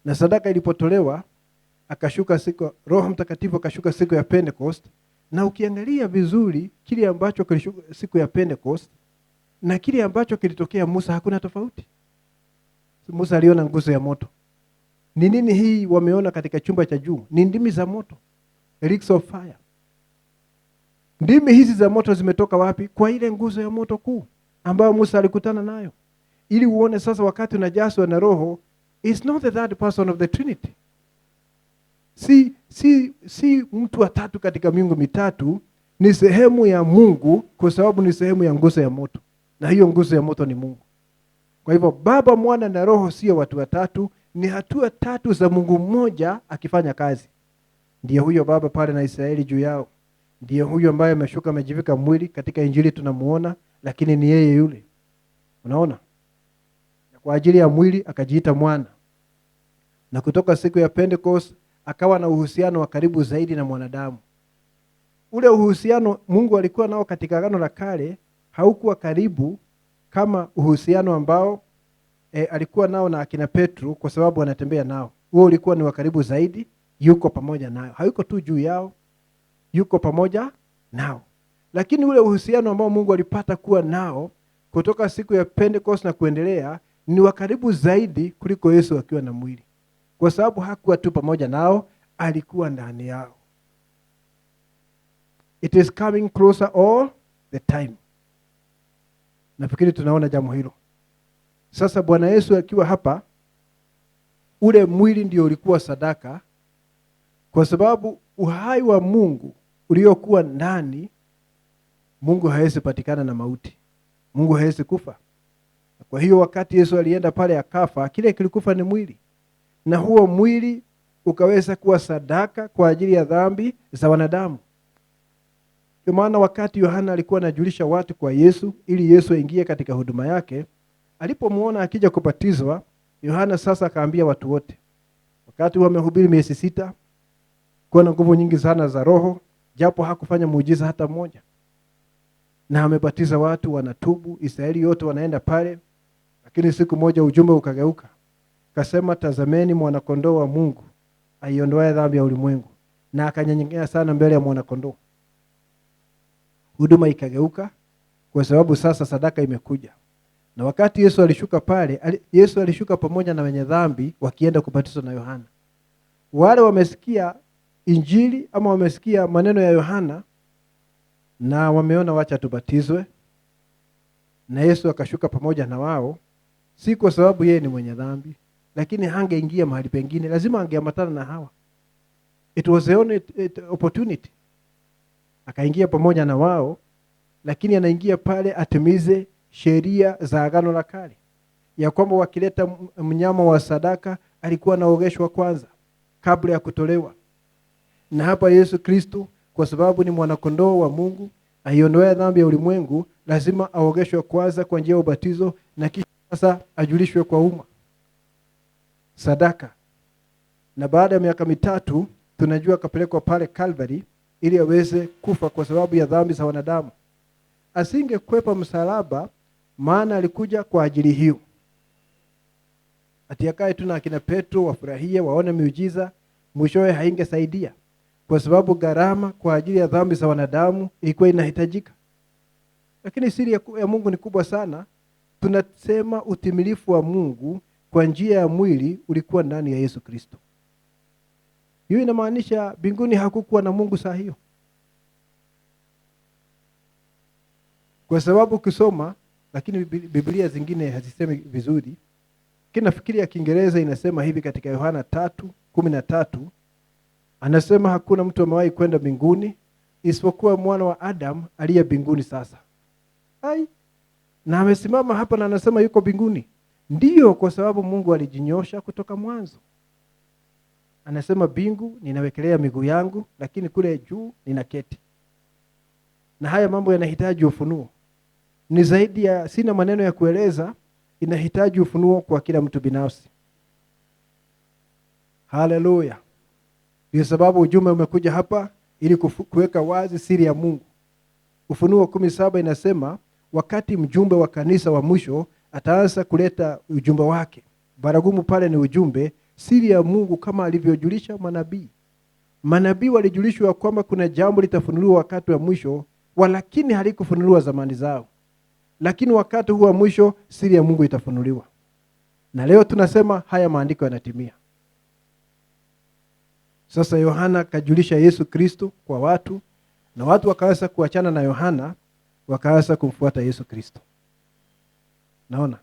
Na sadaka ilipotolewa, akashuka siku, Roho Mtakatifu akashuka siku ya Pentecost. Na ukiangalia vizuri kile ambacho kilishuka siku ya Pentecost na kile ambacho kilitokea Musa hakuna tofauti. Musa aliona nguzo ya moto. Ni nini hii wameona katika chumba cha juu? Ni ndimi za moto. Ricks of fire. Ndimi hizi za moto zimetoka wapi? Kwa ile nguzo ya moto kuu ambayo Musa alikutana nayo. Ili uone sasa wakati unajazwa na Roho, is not the third person of the Trinity. Si mtu wa tatu katika miungu mitatu, ni sehemu ya Mungu kwa sababu ni sehemu ya nguzo ya moto. Na hiyo nguzo ya moto ni Mungu. Kwa hivyo Baba, Mwana na Roho sio watu watatu, ni hatua tatu za Mungu mmoja akifanya kazi. Ndiye huyo Baba pale na Israeli juu yao. Ndiye huyo ambaye ameshuka amejivika mwili, katika Injili tunamuona, lakini ni yeye yule. Unaona? kwa ajili ya mwili akajiita mwana. Na kutoka siku ya Pentecost akawa na uhusiano wa karibu zaidi na mwanadamu. Ule uhusiano Mungu alikuwa nao katika Agano la Kale haukuwa karibu kama uhusiano ambao alikuwa nao na akina Petro, kwa sababu anatembea nao. Huo ulikuwa ni wa karibu zaidi, yuko pamoja nao. Hayuko tu juu yao, yuko pamoja nao. Lakini ule uhusiano ambao Mungu alipata kuwa nao kutoka siku ya Pentecost na kuendelea ni wa karibu zaidi kuliko Yesu akiwa na mwili. Kwa sababu hakuwa tu pamoja nao, alikuwa ndani yao. It is coming closer all the time. Nafikiri tunaona jambo hilo. Sasa Bwana Yesu akiwa hapa, ule mwili ndio ulikuwa sadaka, kwa sababu uhai wa Mungu uliokuwa ndani, Mungu hawezi patikana na mauti. Mungu hawezi kufa. Kwa hiyo wakati Yesu alienda pale akafa, kile kilikufa ni mwili. Na huo mwili ukaweza kuwa sadaka kwa ajili ya dhambi za wanadamu. Kwa maana wakati Yohana alikuwa anajulisha watu kwa Yesu ili Yesu aingie katika huduma yake, alipomuona akija kubatizwa, Yohana sasa akaambia watu wote. Wakati wamehubiri miezi 6, kuwa na nguvu nyingi sana za Roho, japo hakufanya muujiza hata mmoja. Na amebatiza watu, wanatubu, Israeli yote wanaenda pale. Lakini siku moja ujumbe ukageuka. Kasema, tazameni mwana-kondoo wa Mungu aiondoaye dhambi ya ulimwengu. Na akanyenyekea sana mbele ya mwana-kondoo. Huduma ikageuka kwa sababu sasa sadaka imekuja. Na wakati Yesu alishuka pale, Yesu alishuka pamoja na wenye dhambi wakienda kubatizwa na Yohana. Wale wamesikia Injili ama wamesikia maneno ya Yohana na wameona wacha tubatizwe. Na Yesu akashuka pamoja na wao, si kwa sababu yeye ni mwenye dhambi, lakini hangeingia mahali pengine, lazima angeambatana na hawa. It was the only opportunity. Akaingia pamoja na wao, lakini anaingia pale atimize sheria za Agano la Kale, ya kwamba wakileta mnyama wa sadaka alikuwa anaogeshwa kwanza kabla ya kutolewa. Na hapa Yesu Kristo, kwa sababu ni mwana-kondoo wa Mungu aiondoe dhambi ya ulimwengu, lazima aogeshwe kwanza kwa njia ya ubatizo, na kisha sasa ajulishwe kwa umma sadaka. Na baada ya miaka 3 tunajua akapelekwa pale Calvary ili aweze kufa kwa sababu ya dhambi za wanadamu. Asingekwepa msalaba, maana alikuja kwa ajili hiyo. Atiakae tu na akina Petro wafurahie waone miujiza, mwishowe haingesaidia, kwa sababu gharama kwa ajili ya dhambi za wanadamu ilikuwa inahitajika. Lakini siri ya Mungu ni kubwa sana. Tunasema utimilifu wa Mungu kwa njia ya mwili ulikuwa ndani ya Yesu Kristo. Hiyo inamaanisha mbinguni hakukuwa na Mungu saa hiyo. Kwa sababu ukisoma, lakini Biblia zingine hazisemi vizuri. Nafikiri ya Kiingereza inasema hivi katika Yohana 3:13. Anasema hakuna mtu amewahi kwenda mbinguni isipokuwa mwana wa Adam aliye mbinguni sasa. Na amesimama hapa na anasema yuko mbinguni. Ndiyo, kwa sababu Mungu alijinyosha kutoka mwanzo. Anasema mbingu ninawekelea miguu yangu, lakini kule juu ninaketi. Na haya mambo yanahitaji ufunuo. Ni zaidi ya, sina maneno ya kueleza, inahitaji ufunuo kwa kila mtu binafsi. Haleluya. Ndio sababu ujumbe umekuja hapa ili kuweka wazi siri ya Mungu. Ufunuo 17 inasema wakati mjumbe wa kanisa wa mwisho ataanza kuleta ujumbe wake. Baragumu pale ni ujumbe, siri ya Mungu kama alivyojulisha manabii. Manabii walijulishwa kwamba kuna jambo litafunuliwa wakati wa mwisho, walakini halikufunuliwa zamani zao. Lakini wakati huu wa mwisho siri ya Mungu itafunuliwa. Na leo tunasema haya maandiko yanatimia. Sasa Yohana kajulisha Yesu Kristo kwa watu, na watu wakaanza kuachana na Yohana, wakaanza kumfuata Yesu Kristo. Naona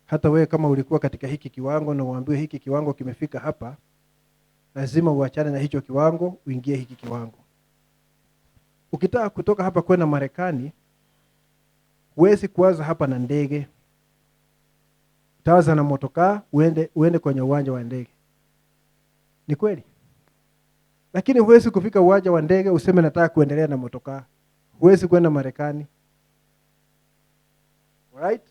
hata wewe kama ulikuwa katika hiki kiwango na uambiwe hiki kiwango kimefika hapa, lazima uachane na hicho kiwango uingie hiki kiwango. Ukitaka kutoka hapa kwenda Marekani, huwezi kuanza hapa na ndege. Utaanza na motokaa uende kwenye uwanja wa ndege. Ni kweli? Lakini huwezi kufika uwanja wa ndege useme nataka kuendelea na motokaa. Huwezi kwenda Marekani. Alright?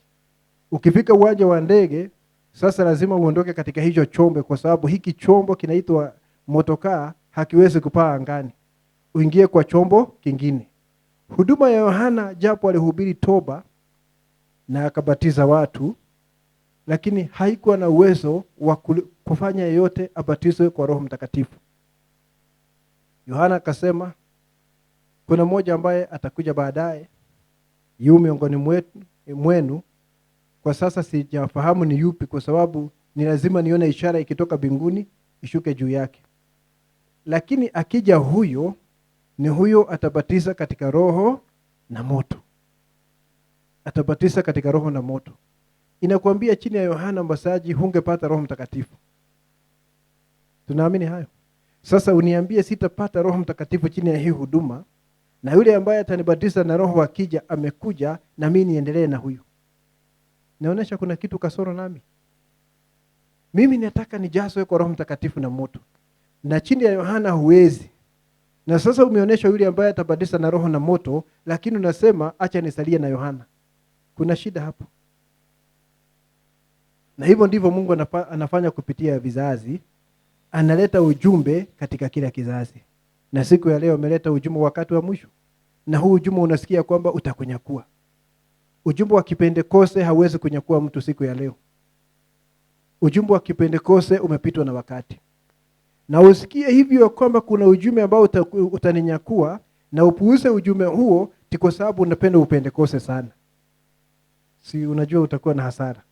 Ukifika uwanja wa ndege, sasa lazima uondoke katika hicho chombo, kwa sababu hiki chombo kinaitwa motokaa hakiwezi kupaa angani. Uingie kwa chombo kingine. Huduma ya Yohana, japo alihubiri toba na akabatiza watu, lakini haikuwa na uwezo wa kufanya yeyote abatizwe kwa Roho Mtakatifu. Yohana akasema kuna mmoja ambaye atakuja baadaye, yu miongoni mwenu, kwa sasa sijafahamu ni yupi, kwa sababu ni lazima nione ishara ikitoka mbinguni ishuke juu yake. Lakini akija huyo, ni huyo atabatiza katika Roho na moto. Atabatiza katika Roho na moto. Inakuambia chini ya Yohana Mbatizaji hungepata Roho Mtakatifu. Tunaamini hayo? Sasa uniambie sitapata Roho Mtakatifu chini ya hii huduma, na yule ambaye atanibatiza na Roho akija amekuja, na mimi niendelee na huyo. Naonesha kuna kitu kasoro nami. Mimi nataka nijazwe kwa Roho Mtakatifu na moto. Na chini ya Yohana huwezi. Na sasa umeonesha yule ambaye atabatiza na Roho na moto, lakini unasema acha nisalie na Yohana. Kuna shida hapo. Na hivyo ndivyo Mungu anafanya kupitia vizazi. Analeta ujumbe katika kila kizazi. Na siku ya leo ameleta ujumbe wakati wa mwisho. Na huu ujumbe unasikia kwamba utakunyakua. Ujumbe wa Kipentekoste hauwezi kunyakua mtu siku ya leo. Ujumbe wa Kipentekoste umepitwa na wakati. Na usikie hivyo kwamba kuna ujumbe ambao utaninyakua, na upuuze ujumbe huo kwa sababu unapenda Upentekoste sana. Si unajua utakuwa na hasara.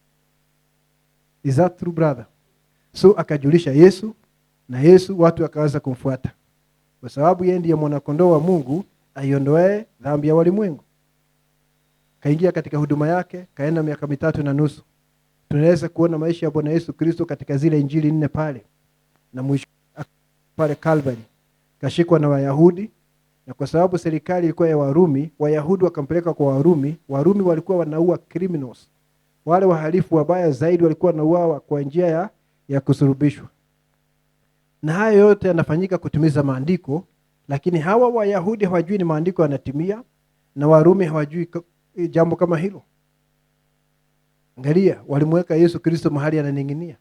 Is that true, brother? So akajulisha Yesu, na Yesu watu wakaanza kumfuata. Kwa sababu yeye ndiye mwana kondoo wa Mungu aiondoe dhambi ya walimwengu. Kaingia katika huduma yake, kaenda 3.5. Tunaweza kuona maisha ya Bwana Yesu Kristo katika zile injili 4 pale. Na mwisho pale Calvary kashikwa na Wayahudi, na kwa sababu serikali ilikuwa ya Warumi, Wayahudi wakampeleka kwa Warumi. Warumi walikuwa wanaua criminals. Wale wahalifu wabaya zaidi walikuwa wanauawa kwa njia ya kusulubishwa. Na haya yote yanafanyika kutimiza maandiko, lakini hawa Wayahudi hawajui ni maandiko yanatimia, na Warumi hawajui jambo kama hilo. Angalia, walimweka Yesu Kristo mahali ananing'inia.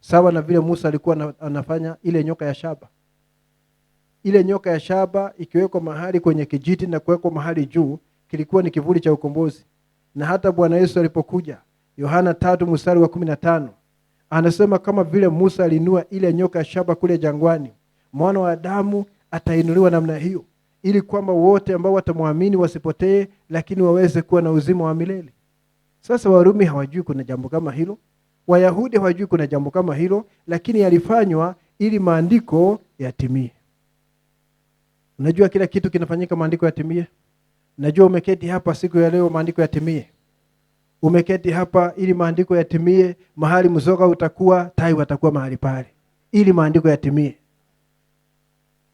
Sawa na vile Musa alikuwa anafanya ile nyoka ya shaba. Ile nyoka ya shaba ikiwekwa mahali kwenye kijiti na kuwekwa mahali juu, kilikuwa ni kivuli cha ukombozi. Na hata Bwana Yesu alipokuja, Yohana 3:15, anasema kama vile Musa alinua ile nyoka ya shaba kule jangwani, Mwana wa Adamu atainuliwa namna hiyo, ili kwamba wote ambao watamwamini wasipotee, lakini waweze kuwa na uzima wa milele. Sasa Warumi hawajui kuna jambo kama hilo. Wayahudi hawajui kuna jambo kama hilo, lakini yalifanywa ili maandiko yatimie. Unajua kila kitu kinafanyika maandiko yatimie. Najua umeketi hapa siku ya leo maandiko yatimie. Umeketi hapa ili maandiko yatimie. Mahali mzoga utakuwa, tai watakuwa mahali pale, ili maandiko yatimie.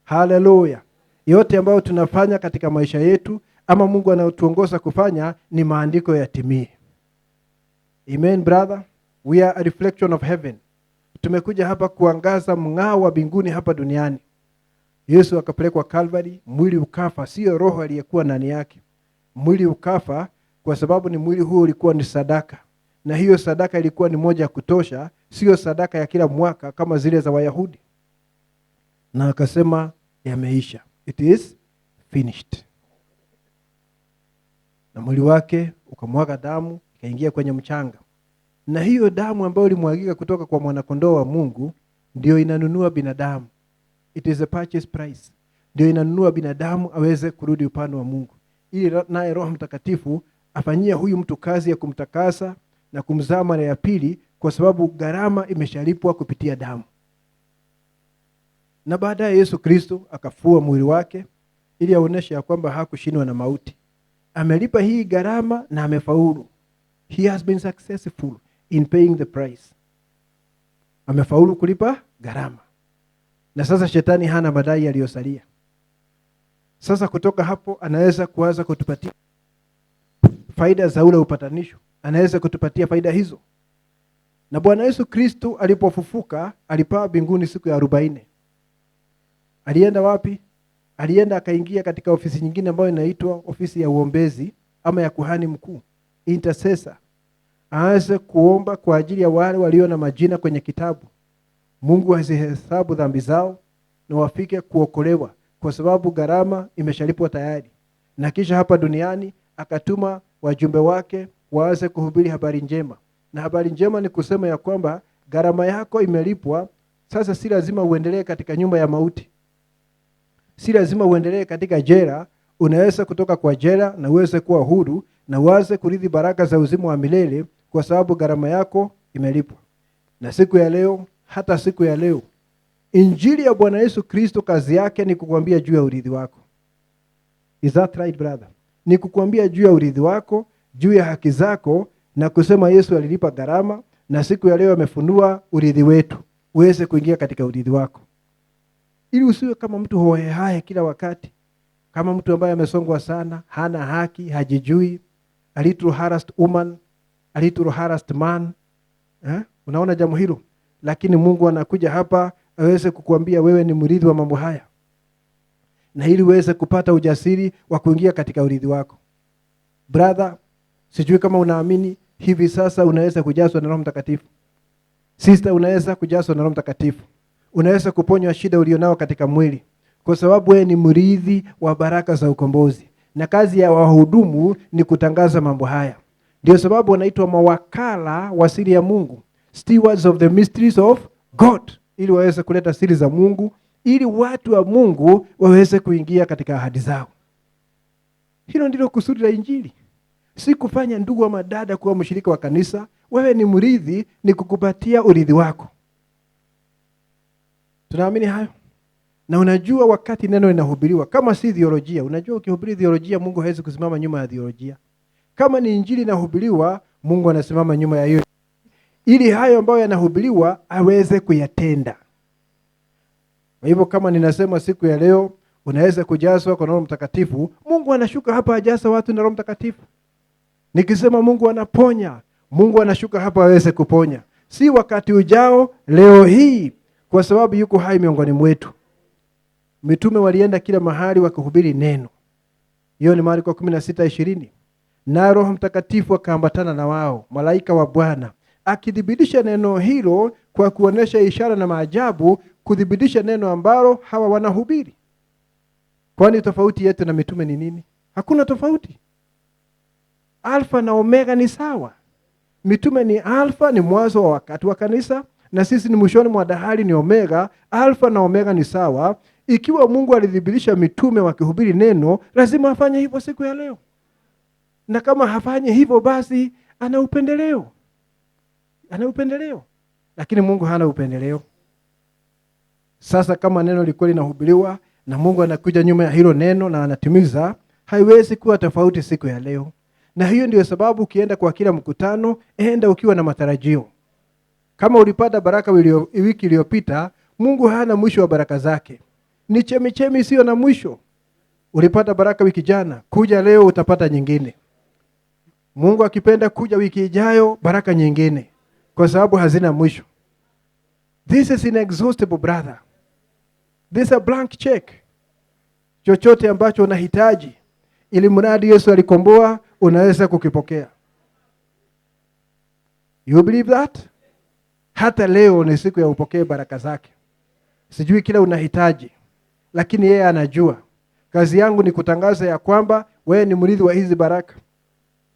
Haleluya. Yote ambayo tunafanya katika maisha yetu, ama Mungu anayotuongoza kufanya, ni maandiko yatimie. Amen, brother. We are a reflection of heaven. Tumekuja hapa kuangaza mng'ao wa mbinguni hapa duniani. Yesu akapelekwa Calvary, mwili ukafa, sio roho aliyekuwa ndani yake. Mwili ukafa kwa sababu ni mwili huo ulikuwa ni sadaka. Na hiyo sadaka ilikuwa ni moja ya kutosha, sio sadaka ya kila mwaka kama zile za Wayahudi. Na akasema yameisha. It is finished. Na mwili wake ukamwaga damu, ikaingia kwenye mchanga. Na hiyo damu ambayo ilimwagika kutoka kwa mwanakondoo wa Mungu ndio inanunua binadamu. It is a purchase price. Ndio inanunua binadamu aweze kurudi upande wa Mungu. Ili naye Roho Mtakatifu afanyie huyu mtu kazi ya kumtakasa na kumzaa mara ya pili, kwa sababu gharama imeshalipwa kupitia damu. Na baadaye Yesu Kristo akafua mwili wake ili aoneshe ya kwamba hakushindwa na mauti. Amelipa hii gharama na amefaulu. He has been successful in paying the price. Amefaulu kulipa gharama. Na sasa shetani hana madai yaliyosalia. Sasa kutoka hapo anaweza kuanza kutupatia faida za ule upatanisho. Anaweza kutupatia faida hizo. Na Bwana Yesu Kristo alipofufuka, alipaa mbinguni siku ya 40. Alienda wapi? Alienda akaingia katika ofisi nyingine ambayo inaitwa ofisi ya uombezi, ama ya kuhani mkuu, intercessor. aanze kuomba kwa ajili ya wale walio na majina kwenye kitabu. Mungu azihesabu dhambi zao na wafike kuokolewa, kwa sababu gharama imeshalipwa tayari. Na kisha hapa duniani akatuma wajumbe wake waanze kuhubiri habari njema. Na habari njema ni kusema ya kwamba gharama yako imelipwa. Sasa si lazima uendelee katika nyumba ya mauti. Si lazima uendelee katika jela. Unaweza kutoka kwa jela na uweze kuwa huru na uanze kurithi baraka za uzima wa milele, kwa sababu gharama yako imelipwa. Na siku ya leo, hata siku ya leo, injili ya Bwana Yesu Kristo kazi yake ni kukuambia juu ya urithi wako. Is that right, brother? Ni kukuambia juu ya urithi wako, juu ya haki zako, na kusema Yesu alilipa gharama, na siku ya leo amefunua urithi wetu uweze kuingia katika urithi wako. Ili usiwe kama mtu hohehahe kila wakati, kama mtu ambaye amesongwa sana, hana haki, hajijui, a little harassed woman, a little harassed man. Unaona jambo hilo? Lakini Mungu anakuja hapa aweze kukuambia wewe ni mrithi wa mambo haya, na ili uweze kupata ujasiri wa kuingia katika urithi wako. Brother, sijui kama unaamini hivi sasa unaweza kujazwa na Roho Mtakatifu. Sister, unaweza kujazwa na Roho Mtakatifu. Unaweza kuponywa shida ulionao katika mwili, kwa sababu wewe ni mrithi wa baraka za ukombozi. Na kazi ya wahudumu ni kutangaza mambo haya. Ndio sababu wanaitwa mawakala wa siri ya Mungu, stewards of the mysteries of God, ili waweze kuleta siri za Mungu, ili watu wa Mungu waweze kuingia katika ahadi zao. Hilo ndilo kusudi la injili. Si kufanya ndugu wa madada kuwa mshirika wa kanisa. Wewe ni mrithi, ni kukupatia urithi wako. Tunaamini hayo? Na unajua wakati neno linahubiriwa, kama si theolojia, unajua ukihubiri theolojia Mungu hawezi kusimama nyuma ya theolojia. Kama ni injili inahubiriwa, Mungu anasimama nyuma ya hiyo, ili hayo ambayo yanahubiriwa aweze kuyatenda. Kwa hivyo kama ninasema siku ya leo unaweza kujazwa kwa Roho Mtakatifu, Mungu anashuka hapa ajaza watu na Roho Mtakatifu. Nikisema Mungu anaponya, Mungu anashuka hapa aweze kuponya. Si wakati ujao, leo hii, kwa sababu yuko hai miongoni mwetu. Mitume walienda kila mahali wakihubiri neno. Hiyo ni Marko 16:20. Na Roho Mtakatifu akaambatana na wao, malaika wa Bwana, akithibitisha neno hilo kwa kuonesha ishara na maajabu, kuthibitisha neno ambalo hawa wanahubiri. Kwani tofauti yetu na mitume ni nini? Hakuna tofauti. Alfa na Omega ni sawa. Mitume ni Alfa, ni mwanzo wa wakati wa kanisa, na sisi ni mwishoni mwa dahari, ni Omega. Alfa na Omega ni sawa. Ikiwa Mungu alithibitisha mitume wakihubiri neno, lazima afanye hivyo siku ya leo. Na kama hafanyi hivyo, basi ana upendeleo. Ana upendeleo. Lakini Mungu hana upendeleo. Sasa kama neno liko linahubiriwa na Mungu anakuja nyuma ya hilo neno na anatimiza, haiwezi kuwa tofauti siku ya leo. Na hiyo ndio sababu ukienda kwa kila mkutano, enda ukiwa na matarajio. Kama ulipata baraka wiki iliyopita, Mungu hana mwisho wa baraka zake. Ni chemichemi sio na mwisho. Ulipata baraka wiki jana, kuja leo utapata nyingine. Mungu akipenda kuja wiki ijayo, baraka nyingine, kwa sababu hazina mwisho. This is inexhaustible, brother. This is a blank check. Chochote ambacho unahitaji, ili mradi Yesu alikomboa, unaweza kukipokea. You believe that? Hata leo ni siku ya upokee baraka zake. Sijui kila unahitaji, lakini yeye anajua. Kazi yangu ni kutangaza ya kwamba wewe ni mrithi wa hizi baraka.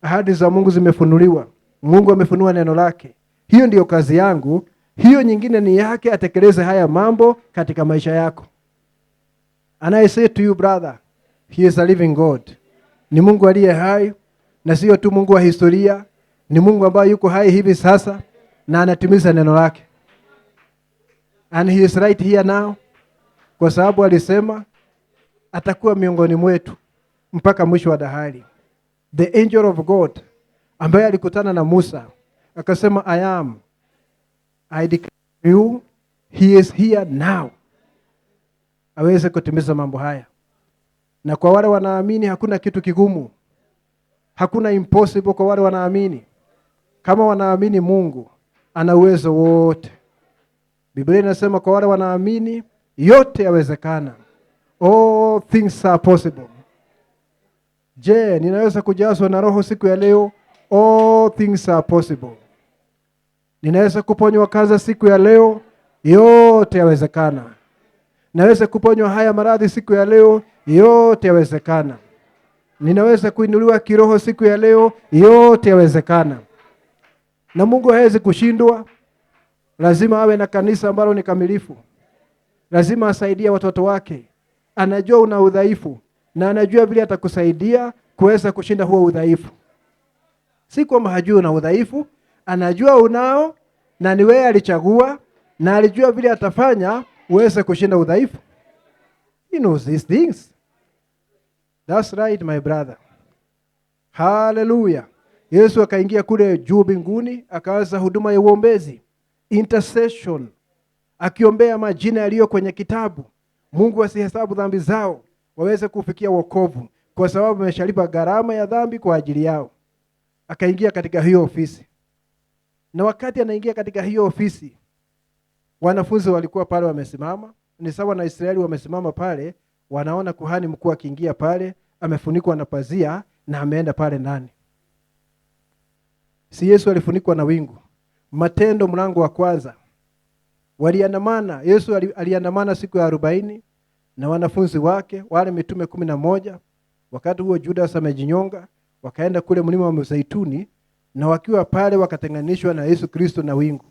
Ahadi za Mungu zimefunuliwa. Mungu amefunua neno lake. Hiyo ndiyo kazi yangu. Hiyo nyingine ni yake atekeleze haya mambo katika maisha yako. And I say to you, brother, he is a living God. Ni Mungu aliye hai, na sio tu Mungu wa historia. Ni Mungu ambaye yuko hai hivi sasa na anatimiza neno lake. And he is right here now, kwa sababu alisema atakuwa miongoni mwetu mpaka mwisho wa dahari. The angel of God ambaye alikutana na Musa akasema, I declare you, he is here now. Aweze kutimiza mambo haya. Na kwa wale wanaamini hakuna kitu kigumu. Hakuna impossible kwa wale wanaamini. Kama wanaamini Mungu ana uwezo wote. Biblia inasema kwa wale wanaamini yote yawezekana. All things are possible. Je, ninaweza kujazwa na Roho siku ya leo? all things are possible. Ninaweza kuponywa kansa siku ya leo, yote yawezekana. Naweza kuponywa haya maradhi siku ya leo, yote yawezekana. Ninaweza kuinuliwa kiroho siku ya leo, yote yawezekana. Na Mungu hawezi kushindwa. Lazima awe na kanisa ambalo ni kamilifu. Lazima asaidie watoto wake. Anajua una udhaifu na anajua vile atakusaidia kuweza kushinda huo udhaifu. Si kwamba hajui una udhaifu, anajua unao na ni wewe alichagua na alijua vile atafanya uweze kushinda udhaifu. He knows these things. That's right, my brother. Hallelujah. Yesu akaingia kule juu mbinguni, akaanza huduma ya uombezi, intercession, akiombea majina yaliyo kwenye kitabu. Mungu asihesabu dhambi zao, waweze kufikia wokovu, kwa sababu ameshalipa gharama ya dhambi kwa ajili yao. Akaingia katika hiyo ofisi. Na wakati anaingia katika hiyo ofisi, wanafunzi walikuwa pale wamesimama. Ni sawa na Israeli wamesimama pale, wanaona kuhani mkuu akiingia pale, amefunikwa na pazia na ameenda pale ndani. Si Yesu alifunikwa na wingu. Matendo mlango wa kwanza. Waliandamana, Yesu aliandamana siku ya 40 na wanafunzi wake, wale mitume 11. Wakati huo Judas amejinyonga, wakaenda kule mlima wa Mzeituni, na wakiwa pale wakatenganishwa na Yesu Kristo na wingu.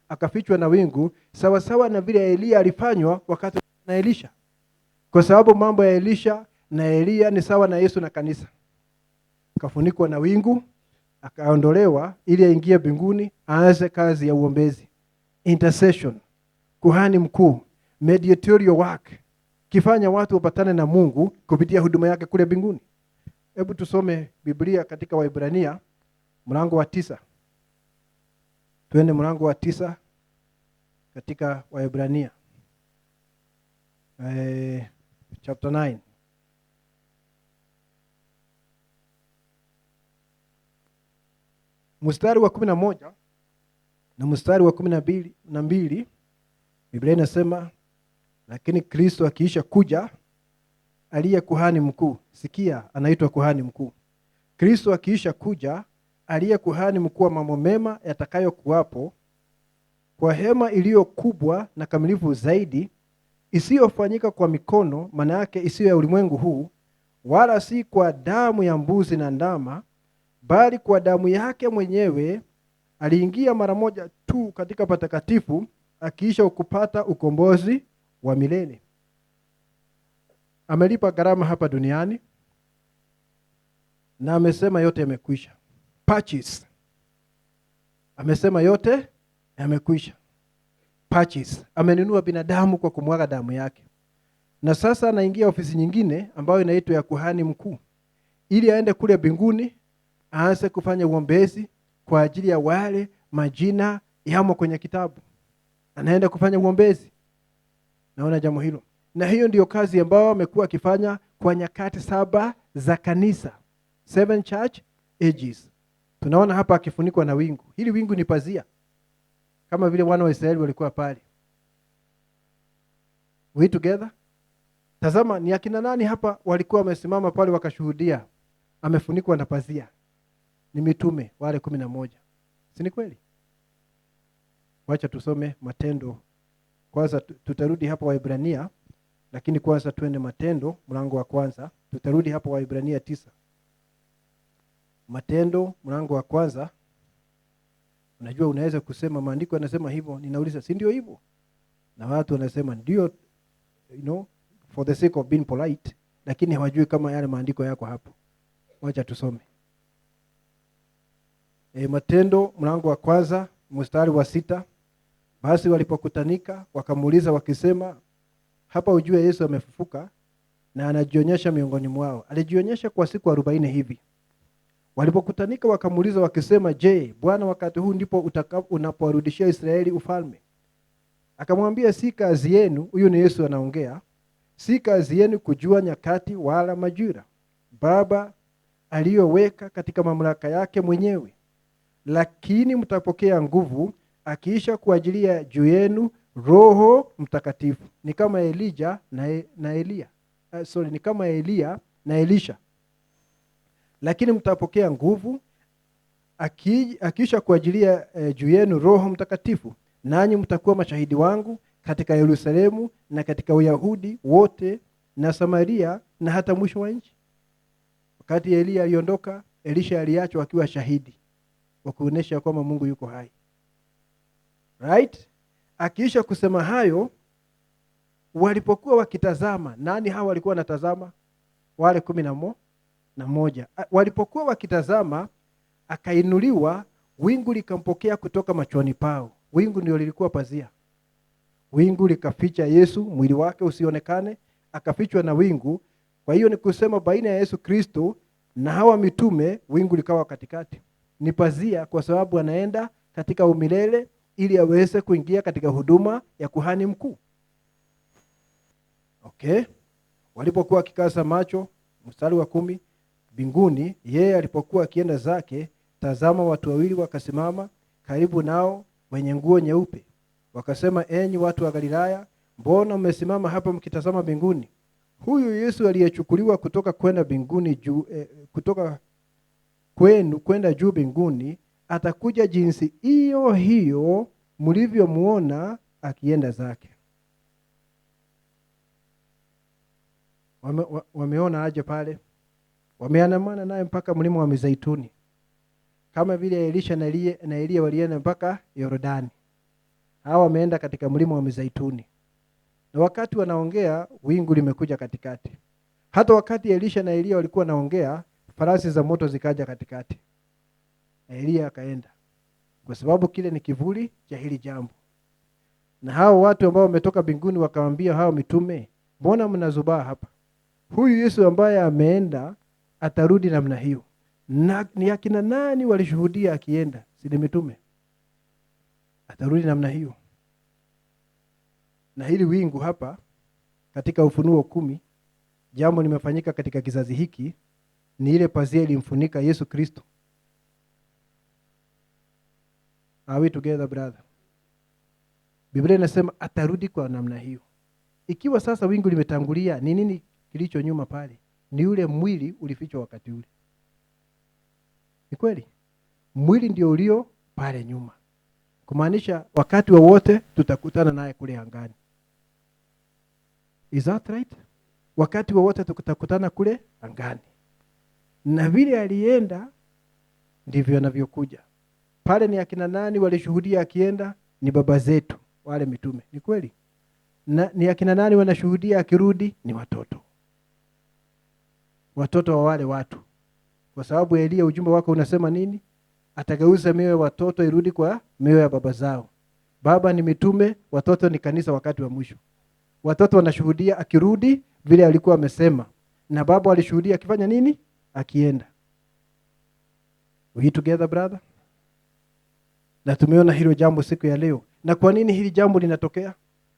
Akafichwa na wingu sawa sawa na vile Elia alifanywa wakati na Elisha. Kwa sababu mambo ya Elisha na Elia ni sawa na Yesu na kanisa. Akafunikwa na wingu, akaondolewa ili aingie mbinguni, aanze kazi ya uombezi, intercession, kuhani mkuu, mediatorial work, kifanya watu wapatane na Mungu kupitia huduma yake kule mbinguni. Hebu tusome Biblia katika Waebrania mlango wa 9. Tuende mlango wa 9 katika Waebrania. Chapter 9. Mstari wa 11 na mstari wa 12, Biblia inasema, lakini Kristo akiisha kuja, aliye kuhani mkuu. Sikia, anaitwa kuhani mkuu. Kristo akiisha kuja, aliye kuhani mkuu wa mambo mema yatakayokuwapo, kwa hema iliyo kubwa na kamilifu zaidi, isiyofanyika kwa mikono, maana yake isiyo ya ulimwengu huu, wala si kwa damu ya mbuzi na ndama, bali kwa damu yake mwenyewe. Aliingia mara moja tu katika patakatifu, akiisha kupata ukombozi wa milele. Amelipa gharama hapa duniani na amesema yote yamekwisha. Purchase. Amesema yote yamekwisha. Purchase. Amenunua binadamu kwa kumwaga damu yake. Na sasa anaingia ofisi nyingine ambayo inaitwa ya kuhani mkuu, ili aende kule mbinguni aanze kufanya uombezi kwa ajili ya wale majina yamo kwenye kitabu. Anaenda kufanya uombezi. Naona jambo hilo. Na hiyo ndiyo kazi ambayo amekuwa akifanya kwa nyakati 7 za kanisa. 7 church ages. Tunaona hapa akifunikwa na wingu. Hili wingu ni pazia, kama vile wana wa Israeli walikuwa pale. We together? Tazama ni akina nani hapa walikuwa wamesimama pale wakashuhudia amefunikwa na pazia? Ni mitume wale 11. Si ni kweli? Wacha tusome Matendo. Kwanza tutarudi hapa Waebrania, lakini kwanza tuende Matendo mlango wa kwanza. Tutarudi hapa Waebrania 9. Matendo mlango wa kwanza. Unajua unaweza kusema maandiko yanasema hivyo, ninauliza si ndio hivyo? Na watu wanasema ndio, for the sake of being polite, lakini hawajui kama yale maandiko yako hapo. Wacha tusome. Matendo mlango wa kwanza mstari wa 6. Basi walipokutanika wakamuuliza wakisema, hapa ujue Yesu amefufuka na anajionyesha miongoni mwao. Alijionyesha kwa siku 40 hivi. Walipokutanika wakamuuliza wakisema, je, Bwana, wakati huu ndipo unapowarudishia Israeli ufalme? Akamwambia, si kazi yenu, huyu ni Yesu anaongea, si kazi yenu kujua nyakati wala majira Baba aliyoweka katika mamlaka yake mwenyewe, lakini mtapokea nguvu akiisha kuajilia juu yenu Roho Mtakatifu. Ni kama Elijah na Elia. Ni kama Elia na Elisha. Lakini mtapokea nguvu Akiisha kuajilia juu yenu Roho Mtakatifu, nanyi mtakuwa mashahidi wangu katika Yerusalemu na katika Uyahudi wote na Samaria na hata mwisho wa nchi. Wakati Elia aliondoka, Elisha aliachwa akiwa shahidi wa kuonesha kwamba Mungu yuko hai. Right? Akiisha kusema hayo, walipokuwa wakitazama, nani hawa walikuwa wanatazama? Wale 11. Walipokuwa wakitazama, akainuliwa, wingu likampokea kutoka machoni pao. Wingu ndio lilikuwa pazia. Wingu likaficha Yesu, mwili wake usionekane, akafichwa na wingu. Kwa hiyo ni kusema baina ya Yesu Kristo na hawa mitume, wingu likawa katikati. Ni pazia kwa sababu anaenda katika umilele ili aweze kuingia katika huduma ya kuhani mkuu. Okay? Walipokuwa kikaza macho, mstari wa 10, mbinguni, yeye alipokuwa akienda zake, tazama watu wawili wakasimama karibu nao wenye nguo nyeupe. Wakasema, enyi watu wa Galilaya, mbona mmesimama hapa mkitazama mbinguni? Huyu Yesu aliyechukuliwa kutoka kwenda mbinguni kutoka kwenu kwenda juu mbinguni, atakuja jinsi hiyo hiyo mlivyomuona akienda zake. Wameona aje pale? Wameandamana naye mpaka mlima wa Mizeituni, kama vile Elisha na Elia walienda mpaka Yordani. Hawa wameenda katika mlima wa Mizeituni, na wakati wanaongea, wingu limekuja katikati. Hata wakati Elisha na Elia walikuwa wanaongea, farasi za moto zikaja katikati, na Elia akaenda, kwa sababu kile ni kivuli cha hili jambo. Na hao watu ambao wametoka mbinguni wakamwambia hao mitume, mbona mnazubaa hapa? Huyu Yesu ambaye ameenda atarudi namna hiyo. Na ni akina nani walishuhudia akienda? Si ni mitume? Atarudi namna hiyo. Na hili wingu hapa katika Ufunuo 10, jambo limefanyika katika kizazi hiki, ni ile pazia ilimfunika Yesu Kristo. Are we together, brother? Biblia inasema atarudi kwa namna hiyo. Ikiwa sasa wingu limetangulia, ni nini kilicho nyuma pale? Ni ule mwili ulifichwa wakati ule. Ni kweli? Mwili ndio ulio pale nyuma. Kumaanisha wakati wowote tutakutana naye kule angani. Is that right? Wakati wowote tutakutana kule angani. Na vile alienda ndivyo anavyokuja. Pale ni akina nani walishuhudia akienda? Ni baba zetu, wale mitume. Ni kweli? Na ni akina nani wanashuhudia akirudi? Ni watoto. Watoto wa wale watu. Kwa sababu Elia ujumbe wake unasema nini? Atageuza mioyo ya watoto irudi kwa mioyo ya baba zao. Baba ni mitume, watoto ni kanisa wakati wa mwisho. Watoto wanashuhudia akirudi vile alikuwa amesema, na baba alishuhudia akifanya nini? Akienda. We together, brother? Na tumeona hilo jambo siku ya leo. Na kwa nini hili jambo linatokea?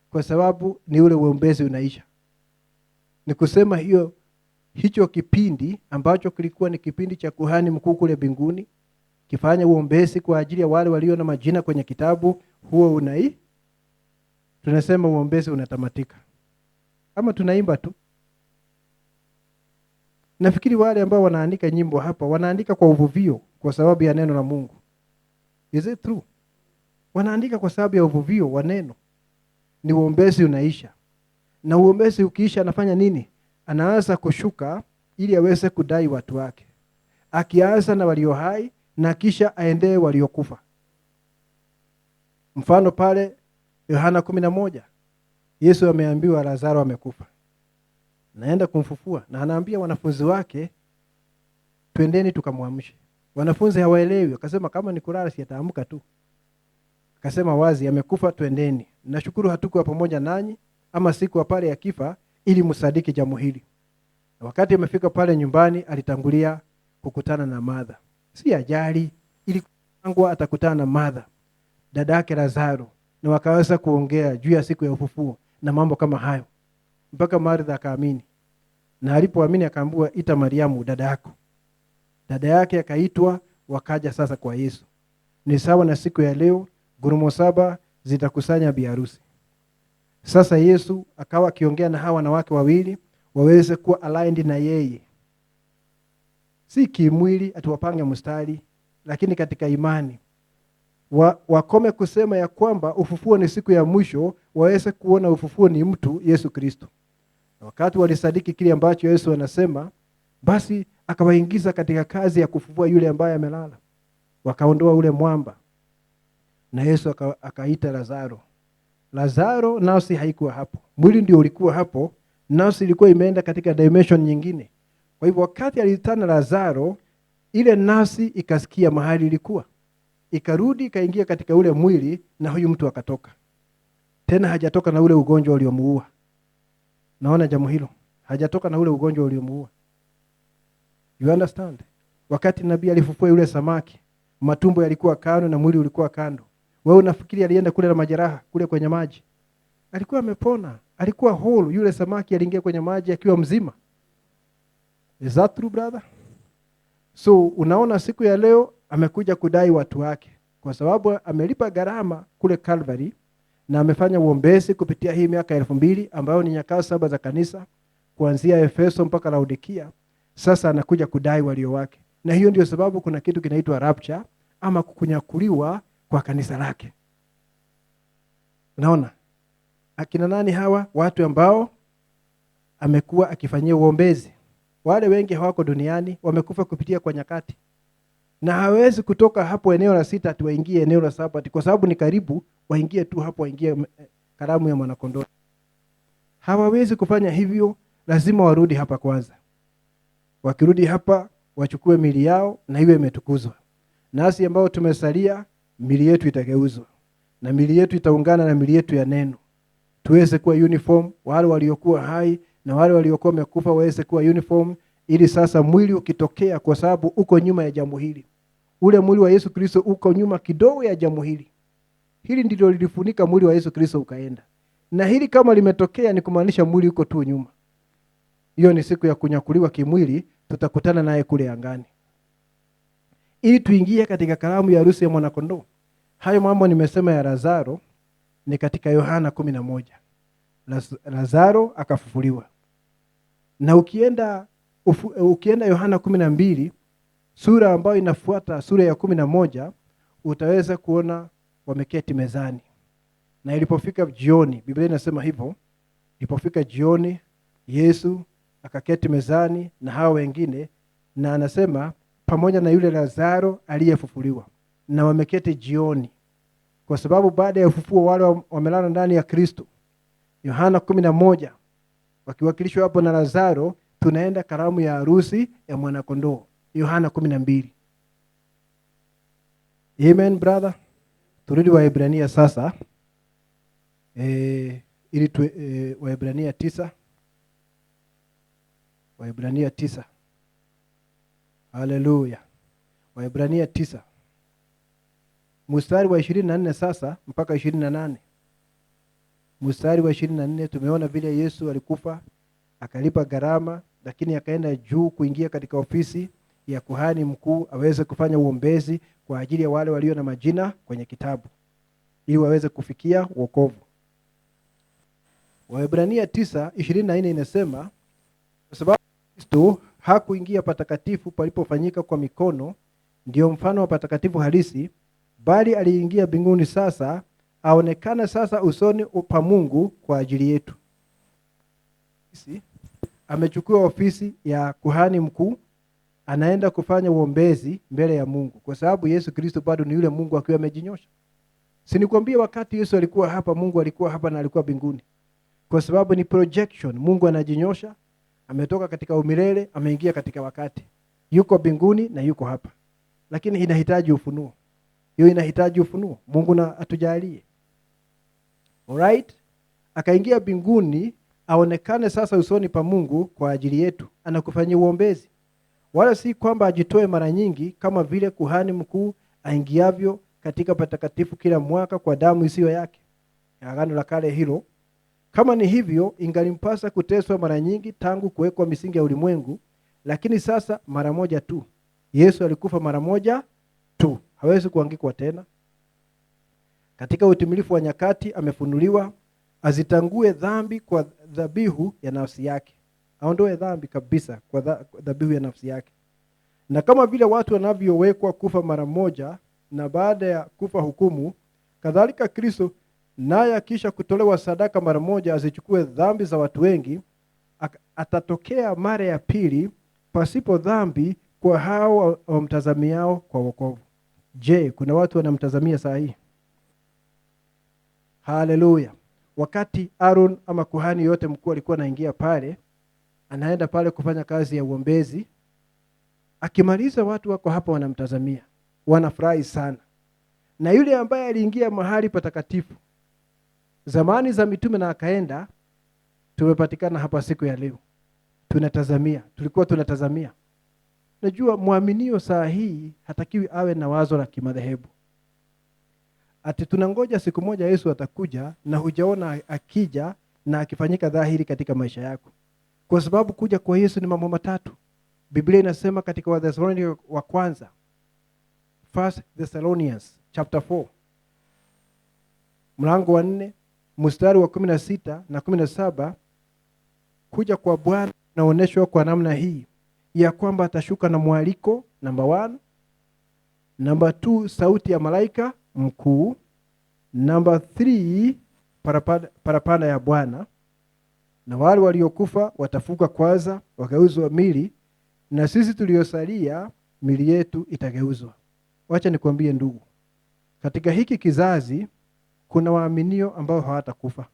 Kwa sababu ni ule uombezi unaisha. Ni kusema hicho kipindi ambacho kilikuwa ni kipindi cha kuhani mkuu kule mbinguni, kifanya uombezi kwa ajili ya wale walio na majina kwenye kitabu, huo tunasema uombezi unatamatika. Ama tunaimba tu. Nafikiri wale ambao wanaandika nyimbo hapa, wanaandika kwa uvuvio kwa sababu ya neno la Mungu. Is it true? Wanaandika kwa sababu ya uvuvio wa neno. Ni uombezi unaisha. Na uombezi ukiisha anafanya nini? Anaanza kushuka ili aweze kudai watu wake. Akianza na walio hai na kisha aendee waliokufa. Mfano pale Yohana 11. Yesu ameambiwa Lazaro amekufa. Naenda kumfufua, na anaambia wanafunzi wake, twendeni tukamwamshe. Wanafunzi hawaelewi, akasema kama ni kulala si ataamka tu. Akasema wazi, amekufa, twendeni. Nashukuru hatukuwa pamoja nanyi ama siku pale akifa ili msadiki jambo hili. Na wakati amefika pale nyumbani, alitangulia kukutana na Martha. Si ajali, ili kupangwa atakutana na Martha, dada yake Lazaro, na wakaweza kuongea juu ya siku ya ufufuo na mambo kama hayo. Mpaka Martha akaamini. Na alipoamini akaambiwa, ita Mariamu dada yako. Dada yake akaitwa, wakaja sasa kwa Yesu. Ni sawa na siku ya leo, ngurumo 7 zitakusanya biharusi. Sasa Yesu akawa akiongea na hawa wanawake wawili waweze kuwa aligned na yeye. Si kimwili atuwapange mstari, lakini katika imani. Wakome kusema ya kwamba ufufuo ni siku ya mwisho, waweze kuona ufufuo ni mtu Yesu Kristo. Wakati walisadiki kile ambacho Yesu anasema, basi akawaingiza katika kazi ya kufufua yule ambaye amelala. Wakaondoa ule mwamba. Na Yesu akaita Lazaro. Lazaro nafsi haikuwa hapo. Mwili ndio ulikuwa hapo, nafsi ilikuwa imeenda katika dimension nyingine. Kwa hivyo wakati alitana Lazaro, ile nafsi ikasikia mahali ilikuwa. Ikarudi ikaingia katika ule mwili na huyu mtu akatoka. Tena hajatoka na ule ugonjwa uliomuua. Naona jambo hilo. Hajatoka na ule ugonjwa uliomuua. You understand? Wakati nabii alifufua yule samaki, matumbo yalikuwa kando na mwili ulikuwa kando. Wewe unafikiri alienda kule na majeraha kule kwenye maji? Alikuwa amepona. Alikuwa whole. Yule samaki aliingia kwenye maji akiwa mzima. Is that true, brother? So unaona siku ya leo amekuja kudai watu wake. Kwa sababu amelipa gharama kule Calvary na amefanya uombezi kupitia hii miaka 2000 ambayo ni nyakati 7 za kanisa kuanzia Efeso mpaka Laodikia. Sasa anakuja kudai walio wake. Na hiyo ndio sababu kuna kitu kinaitwa rapture ama kukunyakuliwa kwa kanisa lake. Unaona? Akina nani hawa? Watu ambao amekuwa akifanyia uombezi. Wale wengi hawako duniani, wamekufa kupitia kwa nyakati. Na hawezi kutoka hapo eneo la 6 ati waingie eneo la 7 kwa sababu ni karibu, waingie tu hapo, waingie karamu ya mwanakondoo. Hawawezi kufanya hivyo, lazima warudi hapa kwanza. Wakirudi hapa, wachukue mili yao na iwe imetukuzwa. Nasi ambao tumesalia, mili yetu itageuzwa. Na mili yetu itaungana na mili yetu ya neno. Tuweze kuwa uniform, wale waliokuwa hai na wale waliokuwa wamekufa waweze kuwa uniform, ili sasa mwili ukitokea, kwa sababu uko nyuma ya jambo hili. Ule mwili wa Yesu Kristo uko nyuma kidogo ya jambo hili. Hili ndilo lilifunika mwili wa Yesu Kristo ukaenda. Na hili kama limetokea ni kumaanisha mwili uko tu nyuma. Hiyo ni siku ya kunyakuliwa kimwili, tutakutana naye kule angani. Ili tuingie katika karamu ya harusi ya mwanakondoo. Hayo mambo nimesema ya Lazaro ni katika Yohana 11. Lazaro akafufuliwa. Na ukienda Yohana 12, sura ambayo inafuata sura ya 11, utaweza kuona wameketi mezani. Na ilipofika jioni, Biblia inasema hivyo, ilipofika jioni Yesu akaketi mezani na hao wengine, na anasema pamoja na yule Lazaro aliyefufuliwa, na wameketi jioni. Kwa sababu baada ya ufufuo wale wamelala ndani ya Kristo. Yohana 11 wakiwakilishwa hapo na Lazaro, tunaenda karamu ya harusi ya mwanakondoo. Yohana 12. Amen, brother. Turudi Waebrania sasa. Waebrania 9. Waebrania 9. Haleluya. Waebrania 9. Mstari wa 24 sasa mpaka 28. Mstari wa 24 tumeona vile Yesu alikufa, akalipa gharama, lakini akaenda juu kuingia katika ofisi ya kuhani mkuu aweze kufanya uombezi kwa ajili ya wale walio na majina kwenye kitabu, ili waweze kufikia wokovu. Waebrania 9:24 inasema, kwa sababu Kristo hakuingia patakatifu palipofanyika kwa mikono, ndio mfano wa patakatifu halisi, bali aliingia mbinguni, sasa aonekana sasa usoni pa Mungu kwa ajili yetu. Amechukua ofisi ya kuhani mkuu, anaenda kufanya uombezi mbele ya Mungu, kwa sababu Yesu Kristo bado ni yule Mungu akiwa amejinyosha. Si nikwambia wakati Yesu alikuwa hapa, Mungu alikuwa hapa na alikuwa mbinguni. Kwa sababu ni projection, Mungu anajinyosha, ametoka katika umilele, ameingia katika wakati. Yuko mbinguni na yuko hapa. Lakini inahitaji ufunuo. Hiyo inahitaji ufunuo. Mungu na atujalie. Alright? Akaingia mbinguni, aonekane sasa usoni pa Mungu kwa ajili yetu. Anakufanyia uombezi. Wala si kwamba ajitoe mara nyingi kama vile kuhani mkuu aingiavyo katika patakatifu kila mwaka kwa damu isiyo yake. Agano la kale hilo. Kama ni hivyo, ingalimpasa kuteswa mara nyingi tangu kuwekwa misingi ya ulimwengu, lakini sasa mara moja tu. Yesu alikufa mara moja tu. Hawezi kuangikwa tena. Katika utimilifu wa nyakati amefunuliwa azitangue dhambi kwa dhabihu ya nafsi yake. Aondoe dhambi kabisa kwa dhabihu ya nafsi yake. Na kama vile watu wanavyowekwa kufa mara moja na baada ya kufa hukumu, kadhalika Kristo naye akisha kutolewa sadaka mara moja azichukue dhambi za watu wengi, atatokea mara ya pili pasipo dhambi kwa hao wamtazamiao kwa wokovu. Je, kuna watu wanamtazamia saa hii? Haleluya. Wakati Aaron ama kuhani yote mkuu alikuwa anaingia pale, anaenda pale kufanya kazi ya uombezi, akimaliza watu wako hapa wanamtazamia, wanafurahi sana. Na yule ambaye aliingia mahali patakatifu zamani za mitume na akaenda, tumepatikana hapa siku ya leo. Tulikuwa tunatazamia. Najua muaminio saa hii hatakiwi awe na wazo la kimadhehebu. Ati tunangoja siku moja Yesu atakuja na hujaona akija na akifanyika dhahiri katika maisha yako. Kwa sababu kuja kwa Yesu ni mambo matatu. Biblia inasema katika Wathesalonike wa kwanza, 1 Thessalonians chapter 4, mlango wa 4, mstari wa 16 na 17, kuja kwa Bwana naoneshwa kwa namna hii ya kwamba atashuka na mwaliko, number 1. Number 2, sauti ya malaika mkuu. Number 3, parapanda ya Bwana. Na wale waliokufa watafuka kwanza, wakageuzwa mili, na sisi tuliosalia mili yetu itageuzwa. Wacha nikwambie ndugu, katika hiki kizazi kuna waaminio ambao hawatakufa.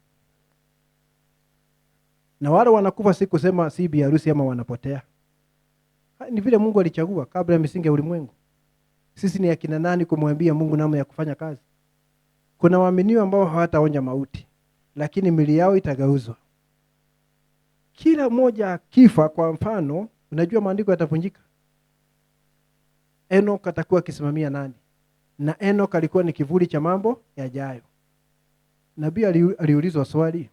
Na wale wanakufa si kusema si bi harusi ama wanapotea. Ni vile Mungu alichagua kabla ya misingi ya ulimwengu. Sisi ni akina nani kumwambia Mungu namna ya kufanya kazi? Kuna waaminio ambao hawataonja mauti, lakini mili yao itagauzwa. Kila mmoja akifa, kwa mfano, unajua maandiko yatavunjika. Enoch atakuwa akisimamia nani? Na Enoch alikuwa ni kivuli cha mambo yajayo. Nabii aliulizwa swali.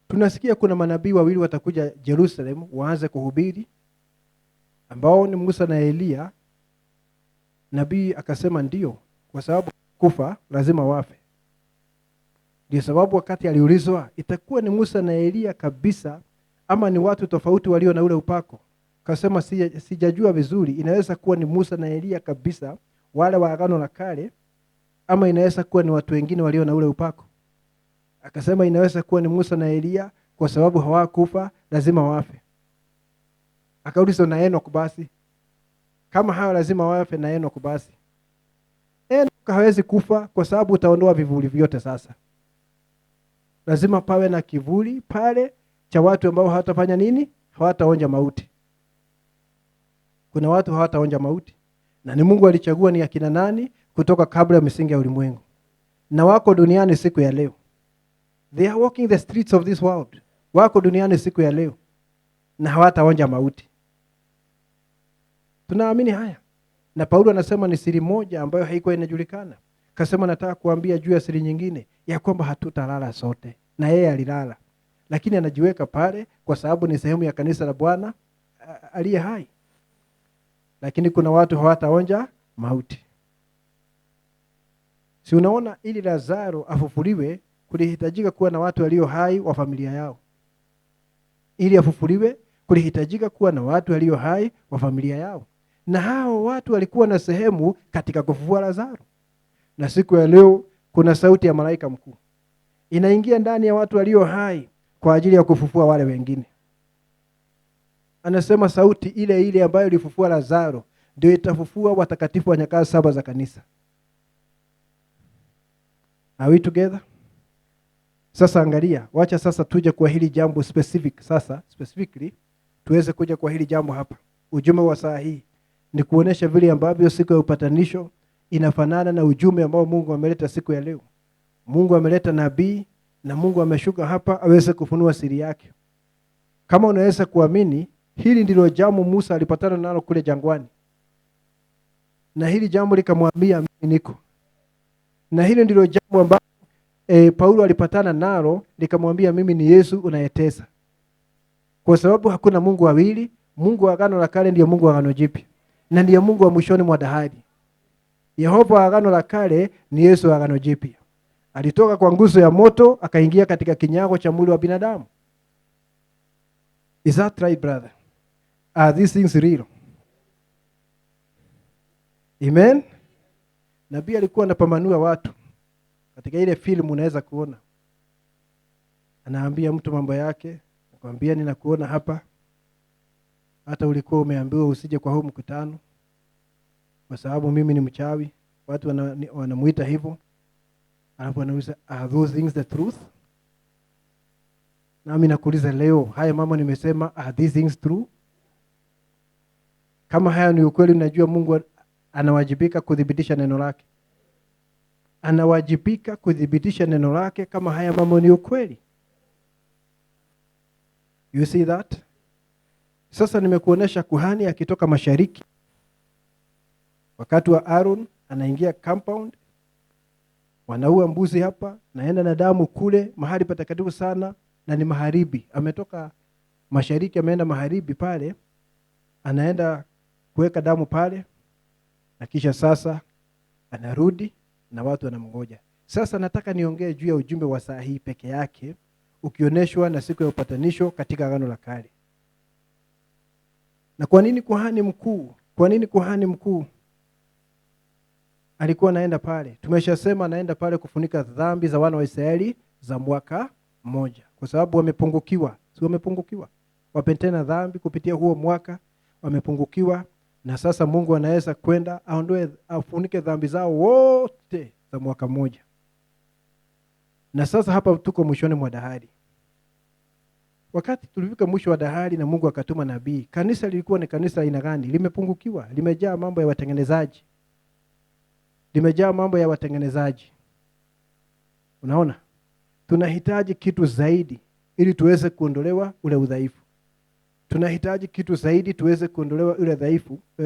Tunasikia kuna manabii wawili watakuja Jerusalem waanze kuhubiri, ambao ni Musa na Elia. Nabii akasema ndio, kwa sababu kufa lazima wafe. Ndio sababu wakati aliulizwa itakuwa ni Musa na Elia kabisa ama ni watu tofauti walio na ule upako, akasema sijajua vizuri, inaweza kuwa ni Musa na Elia kabisa wale wa Agano la Kale, ama inaweza kuwa ni watu wengine walio na ule upako. Akasema inaweza kuwa ni Musa na Elia kwa sababu hawakufa lazima wafe. Akauliza na Enoch basi, kama hawa lazima wafe na Enoch basi. Enoch hawezi kufa kwa sababu utaondoa vivuli vyote sasa. Lazima pawe na kivuli pale cha watu ambao hawatafanya nini? Hawataonja mauti. Kuna watu hawataonja mauti. Na ni Mungu alichagua ni akina nani kutoka kabla ya misingi ya ulimwengu. Na wako duniani siku ya leo. They are walking the streets of this world. Wako duniani siku ya leo na hawataonja mauti. Tunaamini haya. Na Paulo anasema ni siri moja ambayo haikuwa inajulikana. Akasema nataka kuambia juu ya siri nyingine ya kwamba hatutalala sote. Na yeye alilala. Lakini anajiweka pale kwa sababu ni sehemu ya kanisa la Bwana aliye hai. Lakini kuna watu hawataonja mauti. Si unaona ili Lazaro afufuliwe kulihitajika kuwa na watu walio hai wa familia yao. Ili afufuliwe kulihitajika kuwa na watu walio hai wa familia yao. Na hao watu walikuwa na sehemu katika kufufua Lazaro. Na siku ya leo kuna sauti ya malaika mkuu inaingia ndani ya watu walio hai kwa ajili ya kufufua wale wengine. Anasema sauti ile ile ambayo ilifufua Lazaro ndio itafufua watakatifu wa nyakati 7 za kanisa. Are we together? Sasa angalia, wacha sasa tuje kwa hili jambo specifically tuweze kuja kwa hili jambo hapa. Ujumbe wa saa hii ni kuonesha vile ambavyo siku ya upatanisho inafanana na ujumbe ambao Mungu ameleta siku ya leo. Mungu ameleta nabii na Mungu ameshuka hapa aweze kufunua siri yake. Kama unaweza kuamini, hili ndilo jambo Musa alipatana nalo kule jangwani. Na hili jambo likamwambia mimi niko. Na hili ndilo jambo ambalo Paulo alipatana nalo likamwambia mimi ni Yesu unayetesa. Kwa sababu hakuna Mungu wawili, Mungu wa Agano la Kale ndiye Mungu wa Agano Jipya. Na ndiye Mungu wa mwishoni mwa dahari. Yehova wa Agano la Kale ni Yesu wa Agano Jipya. Alitoka kwa nguzo ya moto akaingia katika kinyago cha mwili wa binadamu. Is that right, brother? Are these things real? Amen. Nabii alikuwa anapambanua watu. Katika ile filamu unaweza kuona. Anaambia mtu mambo yake, akwambia ninakuona hapa. Hata ulikuwa umeambiwa usije kwa huu mkutano kwa sababu mimi ni mchawi. Watu wanamuita hivyo. Alafu anauliza, are those things the truth? Nami nakuuliza leo, haya mama nimesema, are these things true? Kama haya ni ukweli, unajua Mungu anawajibika kudhibitisha neno lake. Anawajibika kudhibitisha neno lake kama haya mambo ni ukweli. You see that? Sasa nimekuonesha kuhani akitoka mashariki. Wakati wa Aaron anaingia compound, wanaua mbuzi hapa, naenda na damu kule mahali patakatifu sana na ni magharibi. Ametoka mashariki ameenda magharibi pale, anaenda kuweka damu pale, na kisha sasa anarudi na watu wanamngoja. Sasa nataka niongee juu ya ujumbe wa saa hii peke yake, ukioneshwa na siku ya upatanisho katika Agano la Kale. Na kwa nini kuhani mkuu? Kwa nini kuhani mkuu alikuwa anaenda pale? Tumeshasema anaenda pale kufunika dhambi za wana wa Israeli za mwaka mmoja. Kwa sababu wamepungukiwa. Si wamepungukiwa? Wapentena dhambi kupitia huo mwaka, wamepungukiwa, na sasa Mungu anaweza kwenda aondoe, afunike dhambi zao wote za mwaka mmoja. Na sasa hapa tuko mwishoni mwa dahari. Wakati tulifika mwisho wa dahari na Mungu akatuma nabii, kanisa lilikuwa ni kanisa aina gani? Limepungukiwa, limejaa mambo ya watengenezaji. Limejaa mambo ya watengenezaji. Unaona? Tunahitaji kitu zaidi ili tuweze kuondolewa ule udhaifu. Tunahitaji kitu zaidi tuweze kuondolewa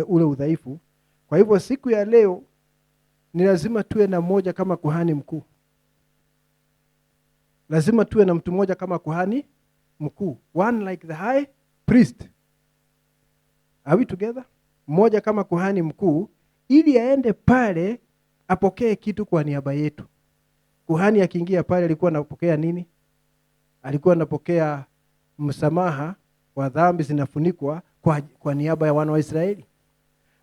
ule udhaifu. Kwa hivyo siku ya leo ni lazima tuwe na mmoja kama kuhani mkuu. Lazima tuwe na mtu mmoja kama kuhani mkuu. One like the high priest. Are we together? Mmoja kama kuhani mkuu ili aende pale apokee kitu kwa niaba yetu. Kuhani akiingia pale alikuwa anapokea nini? Alikuwa anapokea msamaha wa dhambi zinafunikwa kwa niaba ya wana wa Israeli.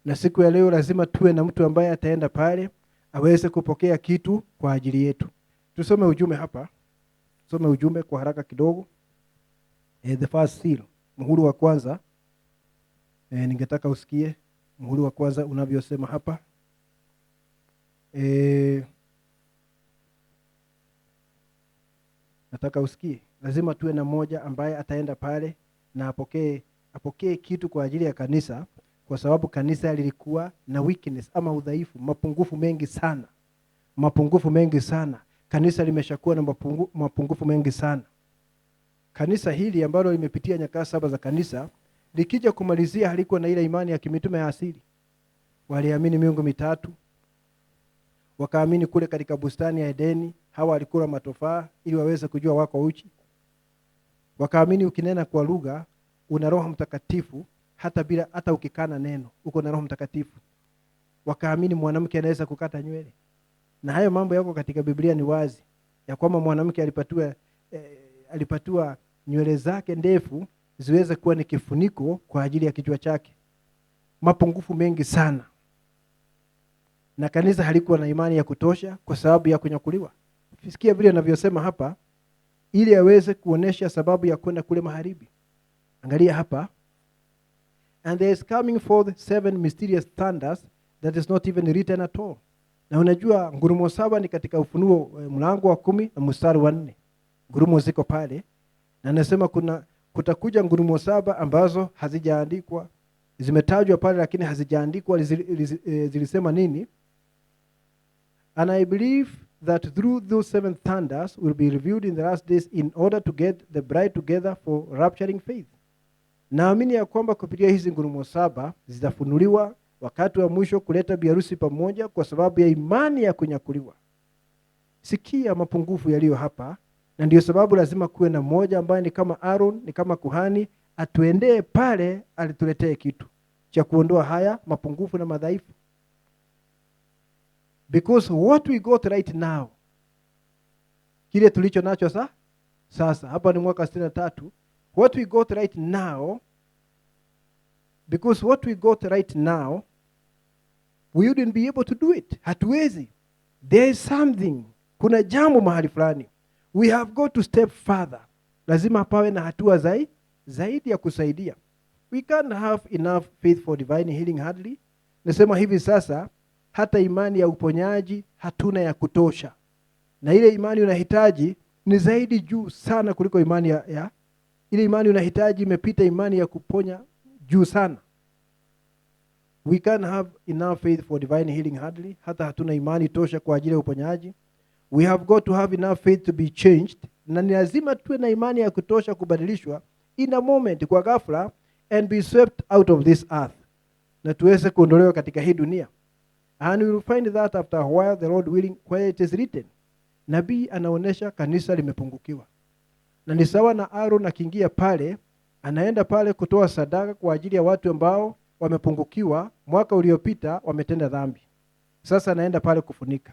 Na siku ya leo lazima tuwe na mtu ambaye ataenda pale aweze kupokea kitu kwa ajili yetu. Tusome ujumbe hapa. Tusome ujumbe kwa haraka kidogo. The first seal, muhuri wa kwanza. Ningetaka usikie muhuri wa kwanza unavyosema hapa. Nataka usikie. Lazima tuwe na mmoja ambaye ataenda pale na apokee kitu kwa ajili ya kanisa, kwa sababu kanisa lilikuwa na weakness ama udhaifu, mapungufu mengi sana. Mapungufu mengi sana. Kanisa limeshakuwa na mapungufu mengi sana. Kanisa hili ambalo limepitia nyakati 7 za kanisa, likija kumalizia halikuwa na ile imani ya kimitume ya asili. Waliamini miungu mitatu. Wakaamini kule katika bustani ya Edeni, Hawa alikula matofaa ili waweze kujua wako uchi. Wakaamini ukinena kwa lugha una Roho Mtakatifu, hata ukikana neno uko na Roho Mtakatifu. Wakaamini mwanamke anaweza kukata nywele. Na hayo mambo yako katika Biblia ni wazi ya kwamba mwanamke alipatiwa nywele zake ndefu ziweze kuwa ni kifuniko kwa ajili ya kichwa chake. Mapungufu mengi sana. Na kanisa halikuwa na imani ya kutosha kwa sababu ya kunyakuliwa. Sikia vile anavyosema hapa ili aweze kuonesha sababu ya kwenda kule magharibi. Angalia hapa. And there is coming forth 7 mysterious thunders that is not even written at all. Na unajua ngurumo 7 ni katika Ufunuo mlango wa 10 na mstari wa 4. Ngurumo ziko pale. Na anasema kutakuja ngurumo 7 ambazo hazijaandikwa. Zimetajwa pale lakini hazijaandikwa zilisema nini? And I believe that through those 7 thunders will be revealed in the last days in order to get the bride together for rapturing faith. Naamini ya kwamba kupitia hizi ngurumo 7 zitafunuliwa wakati wa mwisho kuleta biharusi pamoja kwa sababu ya imani ya kunyakuliwa. Sikia mapungufu yaliyo hapa, na ndio sababu lazima kuwe na mmoja ambaye ni kama Aaron, ni kama kuhani, atuendee pale alituletee kitu cha kuondoa haya mapungufu na madhaifu. Because what we got right now, kile tulicho nacho sasa hapa ni mwaka 63, what we got right now Because what we got right now, we wouldn't be able to do it. Hatuwezi. There is something. Kuna jambo mahali fulani. We have got to step further. Lazima pawe na hatua zaidi ya kusaidia. We can't have enough faith for divine healing hardly. Nasema hivi sasa, hata imani ya uponyaji hatuna ya kutosha. Na ile imani unahitaji ni zaidi juu sana kuliko imani ile imani unahitaji imepita imani ya kuponya juu sana. We can't have enough faith for divine healing hardly. Hata hatuna imani tosha kwa ajili ya uponyaji. We have got to have enough faith to be changed. Na ni lazima tuwe na imani ya kutosha kubadilishwa in a moment, kwa ghafla, and be swept out of this earth. Na tuweze kuondolewa katika hii dunia. And we will find that after a while, the Lord willing, where it is written. Nabii anaonesha kanisa limepungukiwa. Na ni sawa na Aaron akiingia pale, anaenda pale kutoa sadaka kwa ajili ya watu ambao wamepungukiwa, mwaka uliopita wametenda dhambi. Sasa anaenda pale kufunika.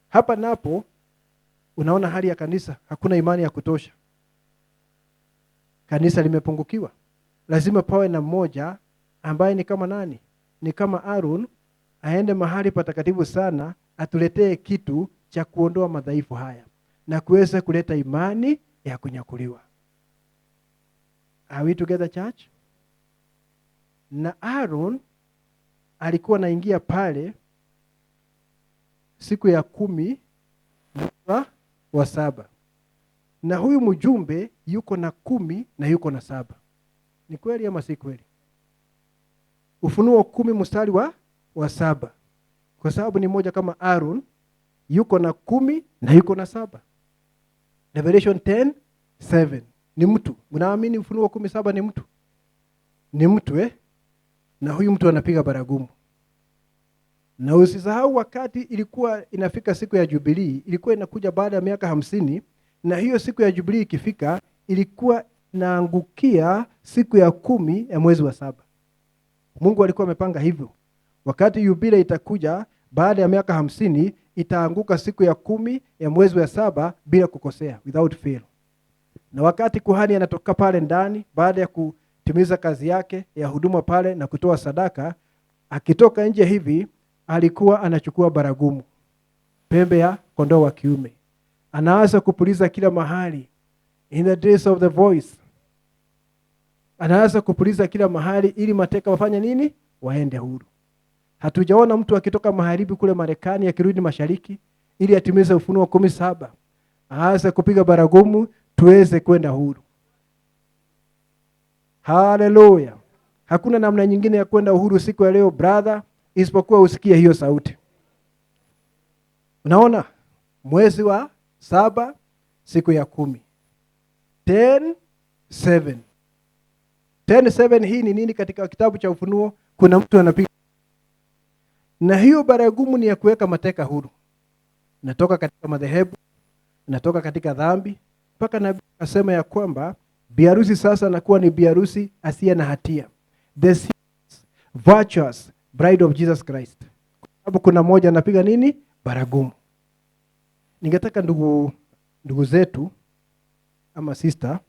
Hapa napo unaona hali ya kanisa, hakuna imani ya kutosha. Kanisa limepungukiwa. Lazima pawe na mmoja ambaye ni kama nani? Ni kama Aaron, aende mahali patakatifu sana, atuletee kitu cha kuondoa madhaifu haya na kuweza kuleta imani ya kunyakuliwa. Are we together, church? Na Aaron alikuwa anaingia pale siku ya 10 mwezi wa 7. Na huyu mjumbe yuko na 10 na yuko na 7. Ni kweli ama si kweli? Ufunuo 10 mstari wa 7. Kwa sababu ni moja kama Aaron, yuko na 10 na yuko na 7. Revelation 10:7. Ni mtu. Unaamini Ufunuo 10:7 ni mtu? Ni mtu Na huyu mtu anapiga baragumu. Na usisahau wakati ilikuwa inafika siku ya Jubilee, ilikuwa inakuja baada ya miaka 50, na hiyo siku ya Jubilee ikifika, ilikuwa inaangukia siku ya 10 ya mwezi wa 7. Mungu alikuwa amepanga hivyo. Wakati Jubilee itakuja baada ya miaka 50, itaanguka siku ya 10 ya mwezi wa 7 bila kukosea, without fail. Na wakati kuhani anatoka pale ndani baada ya kutimiza kazi yake ya huduma pale na kutoa sadaka, akitoka nje hivi alikuwa anachukua baragumu, pembe ya kondoo wa kiume. Anaanza kupuliza kila mahali, in the days of the voice. Anaanza kupuliza kila mahali ili mateka wafanye nini? Waende huru. Hatujaona mtu akitoka magharibi kule Marekani akirudi mashariki ili atimize Ufunuo 10:7. Aanze kupiga baragumu tuweze kwenda huru. Hallelujah. Hakuna namna nyingine ya kwenda uhuru siku ya leo, brother, isipokuwa usikie hiyo sauti. Unaona? Mwezi wa 7 siku ya 10. 10:7. 10:7 hii ni nini katika kitabu cha Ufunuo? Kuna mtu anapiga. Na hiyo baragumu ni ya kuweka mateka huru. Natoka katika madhehebu, natoka katika dhambi, mpaka nabii akasema ya kwamba biharusi sasa anakuwa ni biharusi asiye na hatia. The virtuous bride of Jesus Christ. Kwa sababu kuna mmoja anapiga nini? Baragumu. Ningetaka ndugu zetu ama sister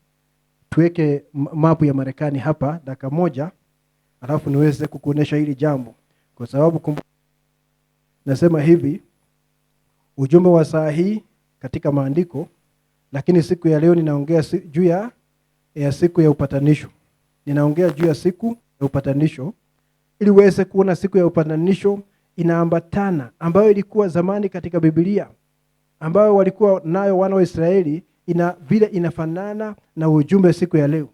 tuweke mapu ya Marekani hapa dakika moja, alafu niweze kukuonesha hili jambo. Kwa sababu nasema hivi, ujumbe wa saa hii katika maandiko, lakini siku ya leo ninaongea juu ya siku ya upatanisho. Ninaongea juu ya siku ya upatanisho ili uweze kuona siku ya upatanisho inaambatana, ambayo ilikuwa zamani katika Biblia, ambayo walikuwa nayo wana wa Israeli, vile inafanana na ujumbe siku ya leo.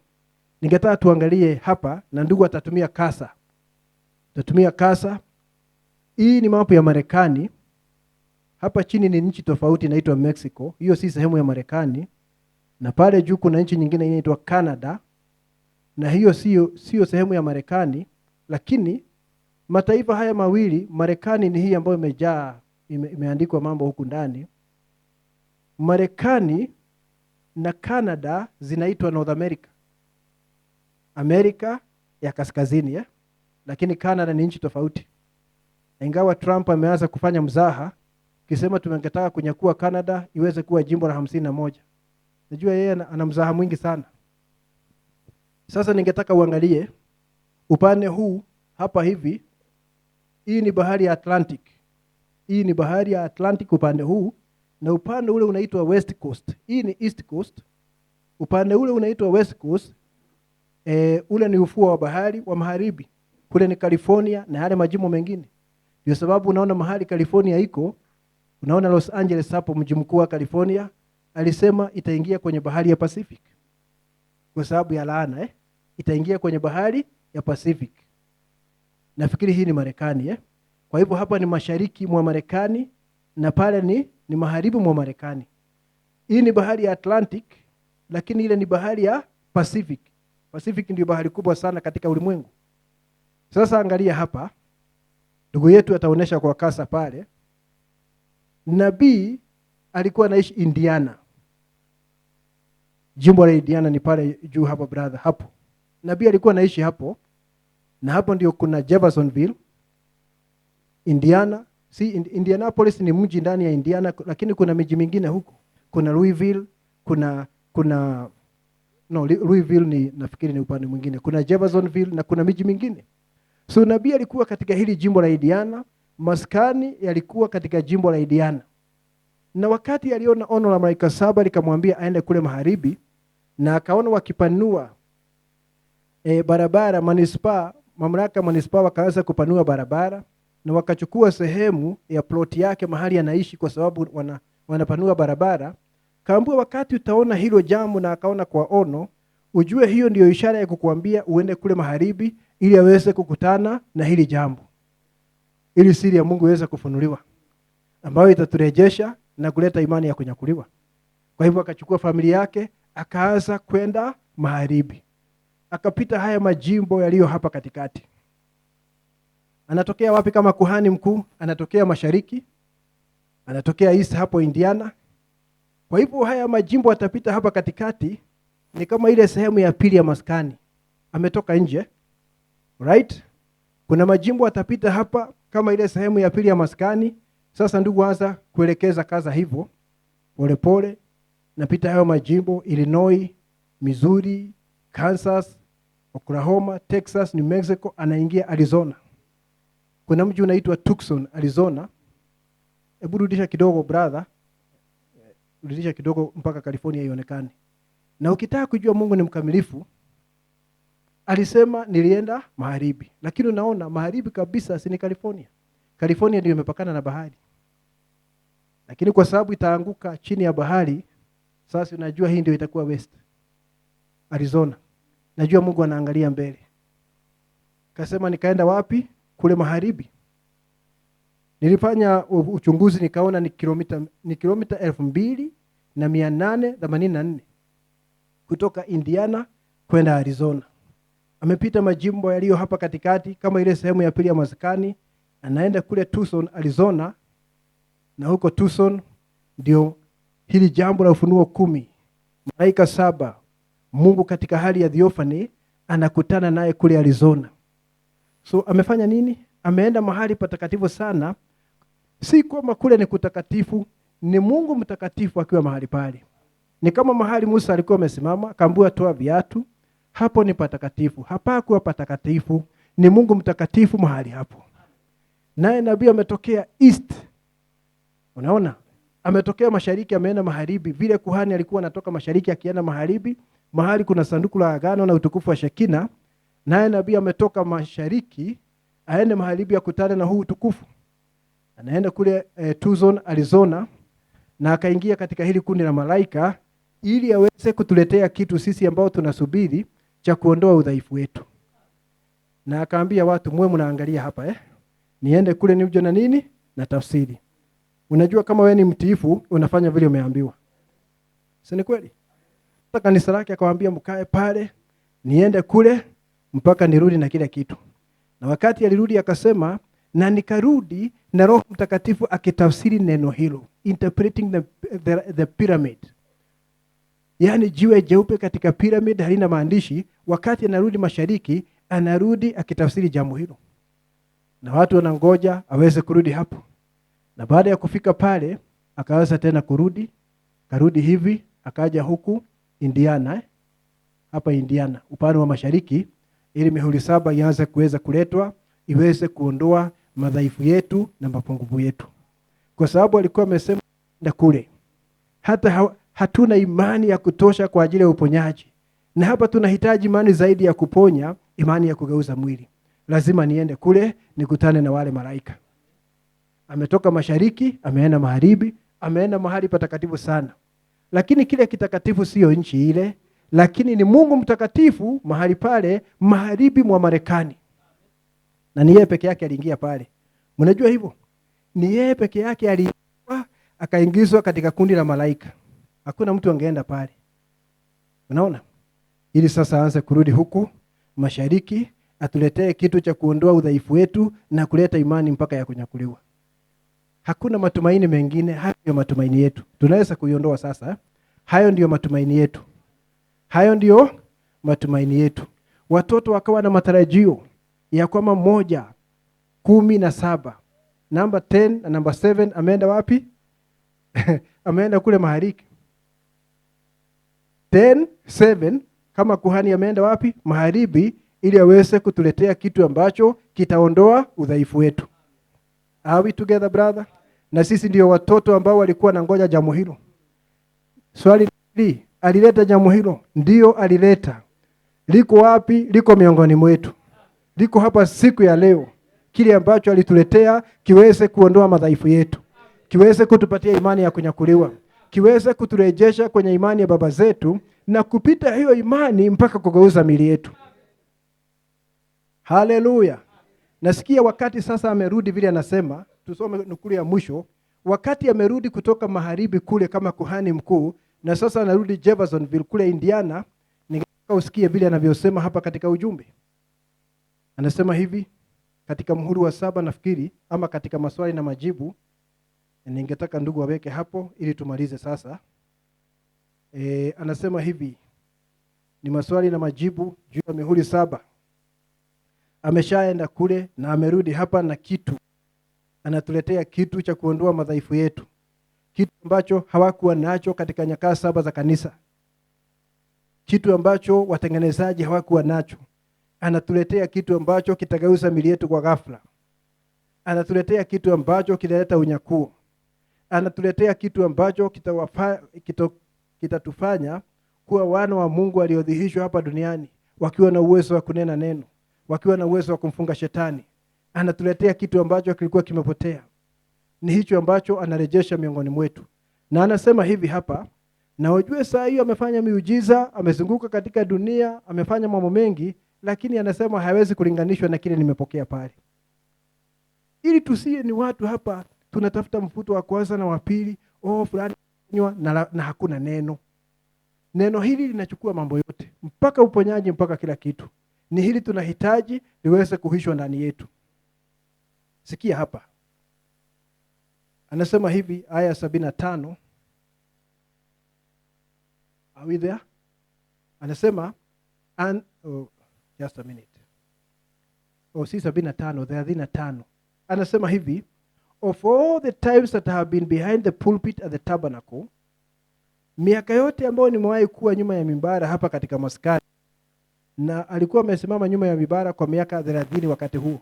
Ningetaka tuangalie hapa, na ndugu atatumia kasa. Tutatumia kasa. Hii ni mapu ya Marekani. Hapa chini ni nchi tofauti inaitwa Mexico. Hiyo si sehemu ya Marekani. Na pale juu kuna nchi nyingine inaitwa Canada. Na hiyo sio sehemu ya Marekani, lakini mataifa haya mawili, Marekani ni hii ambayo imeandikwa mambo huku ndani. Marekani na Canada zinaitwa North America. Amerika ya kaskazini, lakini Canada ni nchi tofauti. Ingawa Trump ameanza kufanya mzaha kisema tungetaka kunyakua Canada iweze kuwa jimbo la 51. Najua yeye ana mzaha mwingi sana. Sasa ningetaka uangalie upande huu hapa hivi, hii ni bahari ya Atlantic. Hii ni bahari ya Atlantic upande huu, na upande ule unaitwa West Coast. Hii ni East Coast. Upande ule unaitwa West Coast. Ule ni ufuo wa bahari wa magharibi. Kule ni California na yale majimbo mengine. Ndio sababu unaona mahali California iko, unaona Los Angeles hapo, mji mkuu wa California, alisema itaingia kwenye bahari ya Pacific. Kwa sababu ya laana, itaingia kwenye bahari ya Pacific. Nafikiri hii ni Marekani, Kwa hivyo hapa ni mashariki mwa Marekani na pale ni magharibi mwa Marekani. Hii ni bahari ya Atlantic, lakini ile ni bahari ya Pacific. Pacific ndio bahari kubwa sana katika ulimwengu. Sasa angalia hapa. Ndugu yetu ataonesha kwa kasa pale. Nabii alikuwa anaishi Indiana. Jimbo la Indiana ni pale juu hapa brother hapo. Nabii alikuwa anaishi hapo. Na hapo ndio kuna Jeffersonville, Indiana. Indianapolis ni mji ndani ya Indiana, lakini kuna miji mingine huko. Kuna Louisville, Louisville ni nafikiri ni upande mwingine. Kuna Jeffersonville na kuna miji mingine. So nabii alikuwa katika hili jimbo la Indiana, maskani yalikuwa katika jimbo la Indiana. Na wakati aliona ono la malaika 7 likamwambia aende kule magharibi, na akaona wakipanua barabara, mamlaka manispaa wakaanza kupanua barabara, na wakachukua sehemu ya plot yake mahali anaishi kwa sababu wanapanua barabara. Kaambua wakati utaona hilo jambo na akaona kwa ono, ujue hiyo ndio ishara ya kukuambia uende kule magharibi ili aweze kukutana na hili jambo. Ili siri ya Mungu iweze kufunuliwa, ambayo itaturejesha na kuleta imani ya kunyakuliwa. Kwa hivyo akachukua familia yake, akaanza kwenda magharibi. Akapita haya majimbo yaliyo hapa katikati. Anatokea wapi kama kuhani mkuu? Anatokea mashariki. Anatokea east hapo Indiana. Kwa hivyo haya majimbo atapita hapa katikati ni kama ile sehemu ya pili ya maskani. Ametoka nje. Right? Kuna majimbo atapita hapa kama ile sehemu ya pili ya maskani. Sasa ndugu, anza kuelekeza kaza hivyo polepole. Napita hayo majimbo: Illinois, Missouri, Kansas, Oklahoma, Texas, New Mexico, anaingia Arizona. Kuna mji unaitwa Tucson, Arizona. Hebu rudisha kidogo brother. Rudisha kidogo mpaka California ionekane. Na ukitaka kujua Mungu ni mkamilifu, alisema nilienda magharibi. Lakini unaona magharibi kabisa si ni California. California ndio imepakana na bahari. Lakini kwa sababu itaanguka chini ya bahari, sasa unajua hii ndio itakuwa west. Arizona. Najua Mungu anaangalia mbele. Kasema nikaenda wapi? Kule magharibi. Nilifanya uchunguzi nikaona ni kilomita 2884 kutoka Indiana kwenda Arizona. Amepita majimbo yaliyo hapa katikati kama ile sehemu ya pili ya maskani, anaenda kule Tucson, Arizona, na huko Tucson ndio hili jambo la Ufunuo 10. Malaika 7, Mungu katika hali ya theophany anakutana naye kule Arizona. So amefanya nini? Ameenda mahali patakatifu sana. Si kwamba kule ni kutakatifu, ni Mungu mtakatifu akiwa mahali pale. Ni kama mahali Musa alikuwa amesimama, akaambiwa toa viatu. Hapo ni patakatifu. Hapakuwa patakatifu, ni Mungu mtakatifu mahali hapo. Naye nabii ametokea east. Unaona? Ametokea mashariki, ameenda magharibi. Vile kuhani alikuwa anatoka mashariki akienda magharibi, mahali kuna sanduku la agano na utukufu wa Shekina. Naye nabii ametoka mashariki aende magharibi akutane na huu utukufu. Anaenda kule Tucson, Arizona, na akaingia katika hili kundi la malaika ili aweze kutuletea kitu sisi ambao tunasubiri cha kuondoa udhaifu wetu. Na akaambia watu mwe mnaangalia hapa niende kule nije na nini? Na tafsiri. Unajua kama wewe ni mtiifu unafanya vile umeambiwa. Si ni kweli? Sasa kanisa lake akawaambia mkae pale, niende kule mpaka nirudi na kila kitu. Na wakati alirudi akasema, na nikarudi na Roho Mtakatifu akitafsiri neno hilo, interpreting the pyramid. Yaani jiwe jeupe katika pyramid halina maandishi. Wakati anarudi mashariki, anarudi akitafsiri jambo hilo. Na watu wanangoja aweze kurudi hapo. Na baada ya kufika pale, akaanza tena karudi hivi, akaja huku Indiana, hapa Indiana, upande wa mashariki, ili mihuri 7 ianze kuweza kuletwa, iweze kuondoa madhaifu yetu na mapungufu yetu. Kwa sababu alikuwa amesema na kule hata hatuna imani ya kutosha kwa ajili ya uponyaji, na hapa tunahitaji imani zaidi ya kuponya, imani ya kugeuza mwili. Lazima niende kule nikutane na wale malaika. Ametoka mashariki, ameenda magharibi, ameenda mahali patakatifu sana. Lakini kile kitakatifu sio nchi ile, lakini ni Mungu mtakatifu mahali pale magharibi mwa Marekani. Na ni yeye peke yake aliingia pale. Mnajua hivyo? Ni yeye peke yake aliingia akaingizwa katika kundi la malaika. Hakuna mtu angeenda pale. Unaona? Ili sasa aanze kurudi huku mashariki, atuletee kitu cha kuondoa udhaifu wetu na kuleta imani mpaka ya kunyakuliwa. Hakuna matumaini mengine, hayo ndio matumaini yetu. Tunaweza kuiondoa sasa. Hayo ndio matumaini yetu. Hayo ndio matumaini yetu. Watoto wakawa na matarajio ya kwamba 1:17. Number 10 na number 7 ameenda wapi? Ameenda kule mahariki. 10:7 kama kuhani ameenda wapi? Magharibi, ili aweze kutuletea kitu ambacho kitaondoa udhaifu wetu. Are we together, brother? Na sisi ndio watoto ambao walikuwa na ngoja jambo hilo. Swali hili, alileta jambo hilo? Ndio alileta. Liko wapi? Liko miongoni mwetu. Liko hapa siku ya leo. Kile ambacho alituletea kiweze kuondoa madhaifu yetu. Kiweze kutupatia imani ya kunyakuliwa. Kiweze kuturejesha kwenye imani ya baba zetu na kupita hiyo imani mpaka kugeuza miili yetu. Haleluya. Nasikia wakati sasa amerudi vile anasema, tusome nukuu ya mwisho, wakati amerudi kutoka magharibi kule kama kuhani mkuu, na sasa anarudi Jeffersonville kule Indiana, ningetaka usikie vile anavyosema hapa katika ujumbe. Anasema hivi katika muhuri wa 7 nafikiri, ama katika maswali na majibu, ningetaka ndugu waweke hapo ili tumalize sasa. Anasema hivi, ni maswali na majibu juu ya mihuri 7. Ameshaenda kule na amerudi hapa na kitu. Anatuletea kitu cha kuondoa madhaifu yetu. Kitu ambacho hawakuwa nacho katika nyakati 7 za kanisa. Kitu ambacho watengenezaji hawakuwa nacho. Anatuletea kitu ambacho kitageuza miili yetu kwa ghafla. Anatuletea kitu ambacho kitaleta unyakuo. Anatuletea kitu ambacho kitatufanya kuwa wana wa Mungu waliodhihirishwa hapa duniani, wakiwa na uwezo wa kunena neno, wakiwa na uwezo wa kumfunga shetani. Anatuletea kitu ambacho kilikuwa kimepotea. Ni hicho ambacho anarejesha miongoni mwetu. Na anasema hivi hapa, na ujue saa hiyo amefanya miujiza, amezunguka katika dunia, amefanya mambo mengi, lakini anasema hawezi kulinganishwa na kile nimepokea pale. Ili tusiye ni watu hapa tunatafuta mfuto wa kwanza na wa pili, fulani na hakuna neno. Neno hili linachukua mambo yote, mpaka uponyaji, mpaka kila kitu. Ni hili tunahitaji liweze kuhishwa ndani yetu. Sikia hapa. Anasema hivi aya 75. Are we there? Anasema just a minute. Si 75, 35. Anasema hivi, of all the times that I have been behind the pulpit at the tabernacle, miaka yote ambayo nimewahi kuwa nyuma ya mimbara hapa katika maskani, na alikuwa amesimama nyuma ya mimbara kwa miaka 30 wakati huo.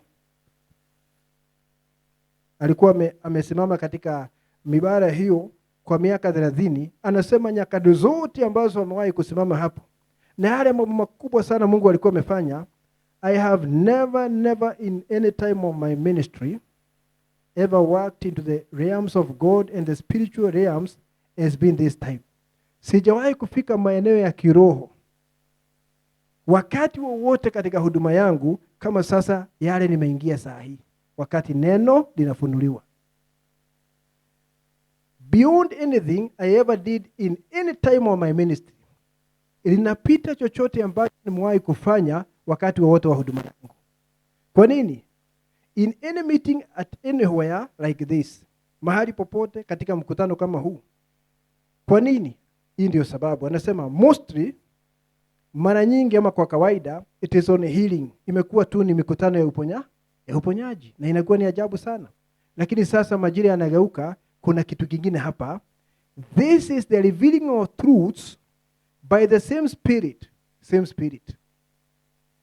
Alikuwa amesimama katika mimbara hiyo kwa miaka 30. Anasema nyakati zote ambazo amewahi kusimama hapo, na yale mambo makubwa sana Mungu alikuwa amefanya, I have never in any time of my ministry ever walked into the realms of God and the spiritual realms has been this time. Sijawahi kufika maeneo ya kiroho wakati wowote katika huduma yangu kama sasa yale nimeingia saa hii, wakati neno linafunuliwa. Beyond anything I ever did in any time of my ministry. Linapita chochote ambacho nimewahi kufanya wakati wowote wa huduma yangu. Kwa nini? In any meeting at anywhere like this, mahali popote katika mkutano kama huu. Kwa nini? Hii ndio sababu. Anasema mostly, mara nyingi ama kwa kawaida, it is on healing. Imekuwa tu ni mikutano ya uponyaji, na inakuwa ni ajabu sana. Lakini sasa majira yanageuka, kuna kitu kingine hapa. This is the revealing of truths by the same spirit. Same spirit.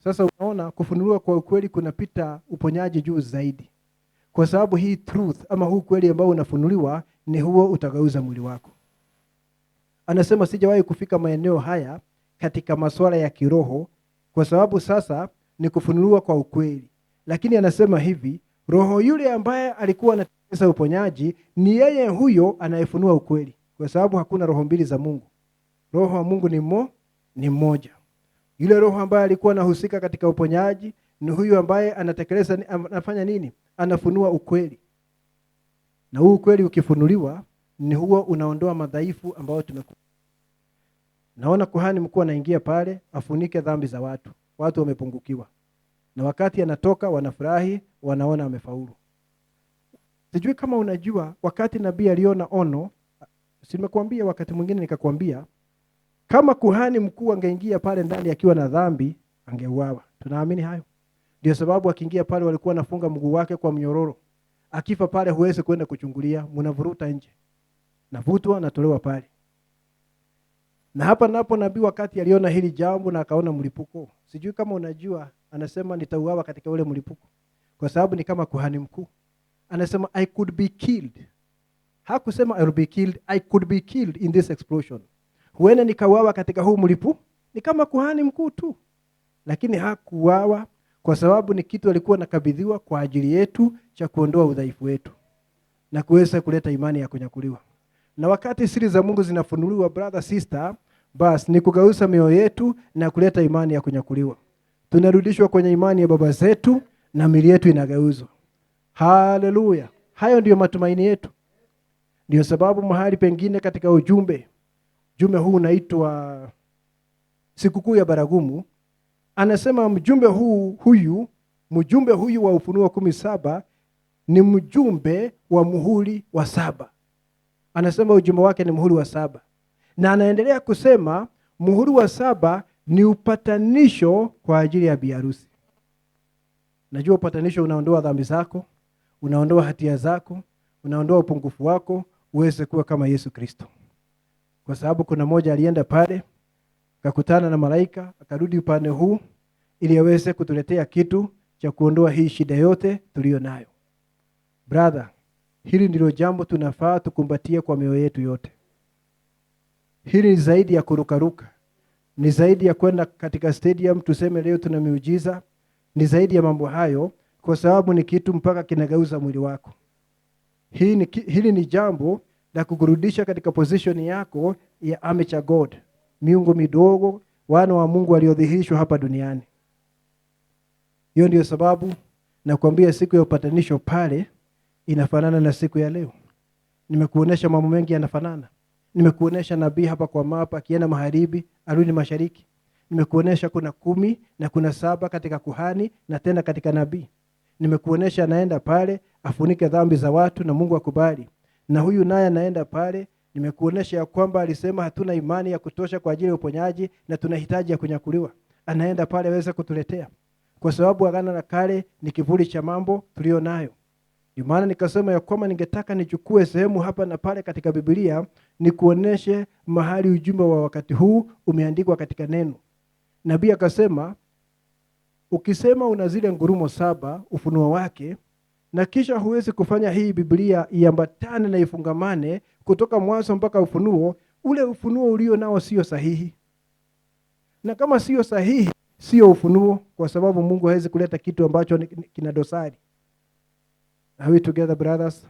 Sasa unaona kufunuliwa kwa ukweli kunapita uponyaji juu zaidi, kwa sababu hii truth ama huu kweli ambao unafunuliwa ni huo utageuza mwili wako. Anasema sijawahi kufika maeneo haya katika masuala ya kiroho, kwa sababu sasa ni kufunuliwa kwa ukweli. Lakini anasema hivi, roho yule ambaye alikuwa anatekeleza uponyaji ni yeye huyo anayefunua ukweli, kwa sababu hakuna roho mbili za Mungu. Roho wa Mungu ni mmoja. Yule roho ambaye alikuwa anahusika katika uponyaji ni huyu ambaye anatekeleza, anafanya nini? Anafunua ukweli. Na huu ukweli ukifunuliwa ni huo unaondoa madhaifu ambao tumekuwa. Naona kuhani mkuu anaingia pale afunike dhambi za watu. Watu wamepungukiwa. Na wakati anatoka wanafurahi, wanaona amefaulu. Sijui kama unajua wakati nabii aliona ono, simekuambia wakati mwingine nikakwambia, kama kuhani mkuu angeingia pale ndani akiwa na dhambi, angeuawa. Tunaamini hayo? Ndio sababu akiingia pale walikuwa nafunga mguu wake kwa mnyororo. Akifa pale huwezi kwenda kuchungulia, mnavuruta nje. Navutwa natolewa pale. Na hapa napo nabii wakati aliona hili jambo na akaona mlipuko. Sijui kama unajua, anasema nitauawa katika ule mlipuko. Kwa sababu ni kama kuhani mkuu. Anasema I could be killed. Hakusema I will be killed, I could be killed in this explosion. Huenda nikauawa katika huu mlipuko. Ni kama kuhani mkuu tu. Lakini hakuuawa kwa sababu ni kitu alikuwa nakabidhiwa kwa ajili yetu cha kuondoa udhaifu wetu na kuweza kuleta imani ya kunyakuliwa. Na wakati siri za Mungu zinafunuliwa, brother sister, basi ni kugeuza mioyo yetu na kuleta imani ya kunyakuliwa. Tunarudishwa kwenye imani ya baba zetu na miili yetu inageuzwa. Haleluya. Hayo ndiyo matumaini yetu. Ndio sababu mahali pengine katika ujumbe huu unaitwa sikukuu ya baragumu, anasema mjumbe huyu wa Ufunuo 17 ni mjumbe wa muhuri wa 7. Anasema ujumbe wake ni muhuri wa 7. Na anaendelea kusema muhuri wa 7 ni upatanisho kwa ajili ya biharusi. Najua upatanisho unaondoa dhambi zako, unaondoa hatia zako, unaondoa upungufu wako, uweze kuwa kama Yesu Kristo. Kwa sababu kuna mmoja alienda pale, akakutana na malaika, akarudi upande huu ili aweze kutuletea kitu cha kuondoa hii shida yote tuliyo nayo. Brother, hili ndilo jambo tunafaa tukumbatie kwa mioyo yetu yote. Hili ni zaidi ya kurukaruka. Ni zaidi ya kwenda katika stadium tuseme leo tuna miujiza. Ni zaidi ya mambo hayo, kwa sababu ni kitu mpaka kinageuza mwili wako. Hili ni jambo la kukurudisha katika position yako ya amateur God. Miungu midogo, wana wa Mungu waliodhihirishwa hapa duniani. Hiyo ndio sababu nakwambia siku ya upatanisho pale inafanana na siku ya leo. Nimekuonesha mambo mengi yanafanana. Nimekuonesha nabii hapa kwa mapa akienda magharibi, arudi mashariki. Nimekuonesha kuna 10 na kuna 7 katika kuhani na tena katika nabii. Nimekuonesha anaenda pale afunike dhambi za watu na Mungu akubali. Na huyu naye anaenda pale, nimekuonesha ya kwamba alisema hatuna imani ya kutosha kwa ajili ya uponyaji na tunahitaji ya kunyakuliwa. Anaenda pale aweze kutuletea. Kwa sababu agano la kale ni kivuli cha mambo tulio nayo. Ndio maana nikasema ya kwamba ningetaka nichukue sehemu hapa na pale katika Biblia nikuoneshe mahali ujumbe wa wakati huu umeandikwa katika neno. Nabii akasema ukisema una zile ngurumo 7 ufunuo wake, na kisha huwezi kufanya hii Biblia iambatane na ifungamane kutoka mwanzo mpaka Ufunuo, ule ufunuo ulio nao sio sahihi. Na kama sio sahihi, sio ufunuo, kwa sababu Mungu hawezi kuleta kitu ambacho kina dosari. Are we together, brothers?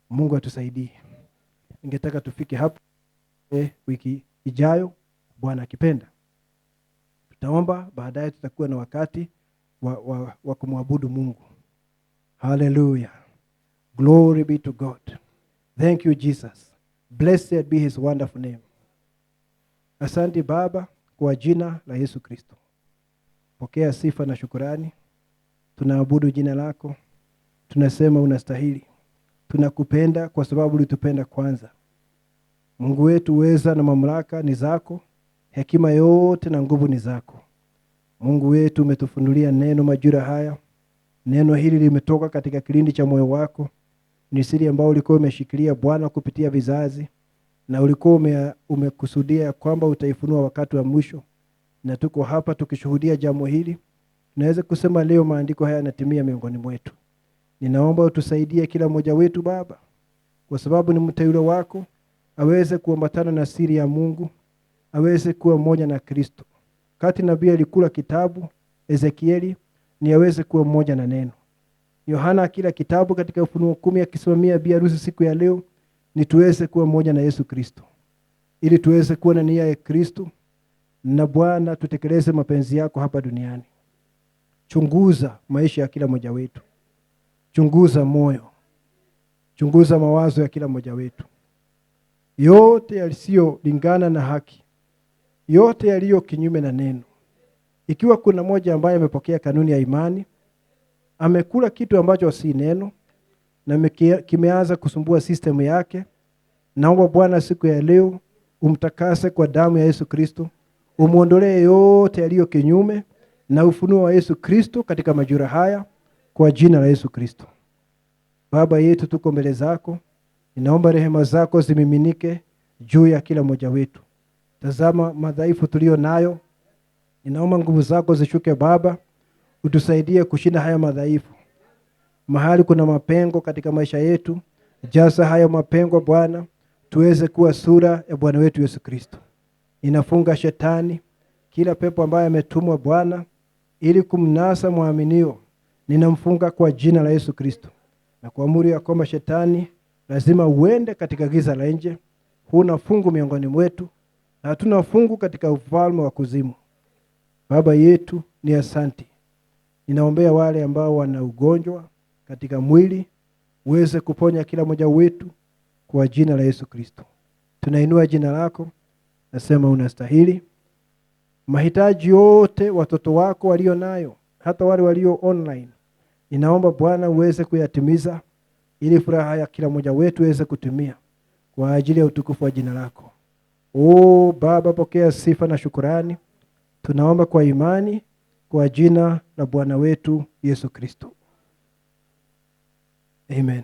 Mungu atusaidie. Ningetaka tufike hapo wiki ijayo, Bwana akipenda. Tutaomba, baadaye tutakuwa na wakati wa kumwabudu Mungu. Hallelujah. Glory be to God. Thank you, Jesus. Blessed be his wonderful name. Asante Baba kwa jina la Yesu Kristo. Pokea sifa na shukurani. Tunaabudu jina lako. Tunasema unastahili. Tunakupenda kwa sababu ulitupenda kwanza. Mungu wetu, uweza na mamlaka ni zako. Hekima yote na nguvu ni zako. Mungu wetu, umetufunulia neno majira haya. Neno hili limetoka katika kilindi cha moyo wako. Ni siri ambayo ulikuwa umeshikilia Bwana kupitia vizazi. Na ulikuwa umekusudia kwamba utaifunua wakati wa mwisho. Na tuko hapa tukishuhudia jambo hili. tunaweza kusema leo maandiko haya yanatimia miongoni mwetu. Ninaomba utusaidie kila mmoja wetu Baba, kwa sababu ni mteule wako, aweze kuambatana na siri ya Mungu, aweze kuwa mmoja na Kristo. Kati nabii alikula kitabu, Ezekieli ni aweze kuwa mmoja na neno. Yohana kila kitabu katika Ufunuo 10 akisimamia bi harusi siku ya leo, ni tuweze kuwa mmoja na Yesu Kristo. Ili tuweze kuwa na nia ya Kristo, na Bwana tutekeleze mapenzi yako hapa duniani. Chunguza maisha ya kila mmoja wetu. Chunguza moyo. Chunguza mawazo ya kila mmoja wetu. Yote yasiyolingana na haki, yote yaliyo kinyume na neno. Ikiwa kuna mmoja ambaye amepokea kanuni ya imani, amekula kitu ambacho si neno, na kimeanza kusumbua system yake, naomba Bwana siku ya leo umtakase kwa damu ya Yesu Kristo, umuondolee yote yaliyo kinyume na ufunuo wa Yesu Kristo katika majira haya, kwa jina la Yesu Kristo. Baba yetu, tuko mbele zako, ninaomba rehema zako zimiminike juu ya kila mmoja wetu. Tazama madhaifu tulio nayo, ninaomba nguvu zako zishuke Baba, utusaidie kushinda haya madhaifu. Mahali kuna mapengo katika maisha yetu, jaza haya mapengo Bwana, tuweze kuwa sura ya Bwana wetu Yesu Kristo. Ninafunga shetani, kila pepo ambaye ametumwa Bwana ili kumnasa muaminio, ninamfunga kwa jina la Yesu Kristo. Na kuamuru ya kwamba shetani lazima uende katika giza la nje. Huna fungu miongoni mwetu, na hatuna fungu katika ufalme wa kuzimu. Baba yetu, ni asante. Ninaombea wale ambao wana ugonjwa katika mwili, uweze kuponya kila mmoja wetu kwa jina la Yesu Kristo. Tunainua jina lako, nasema unastahili. Mahitaji yote watoto wako walio nayo, hata wale walio online, ninaomba Bwana uweze kuyatimiza, ili furaha ya kila mmoja wetu iweze kutimia kwa ajili ya utukufu wa jina lako. Baba, pokea sifa na shukrani. Tunaomba kwa imani kwa jina la Bwana wetu Yesu Kristo. Amen.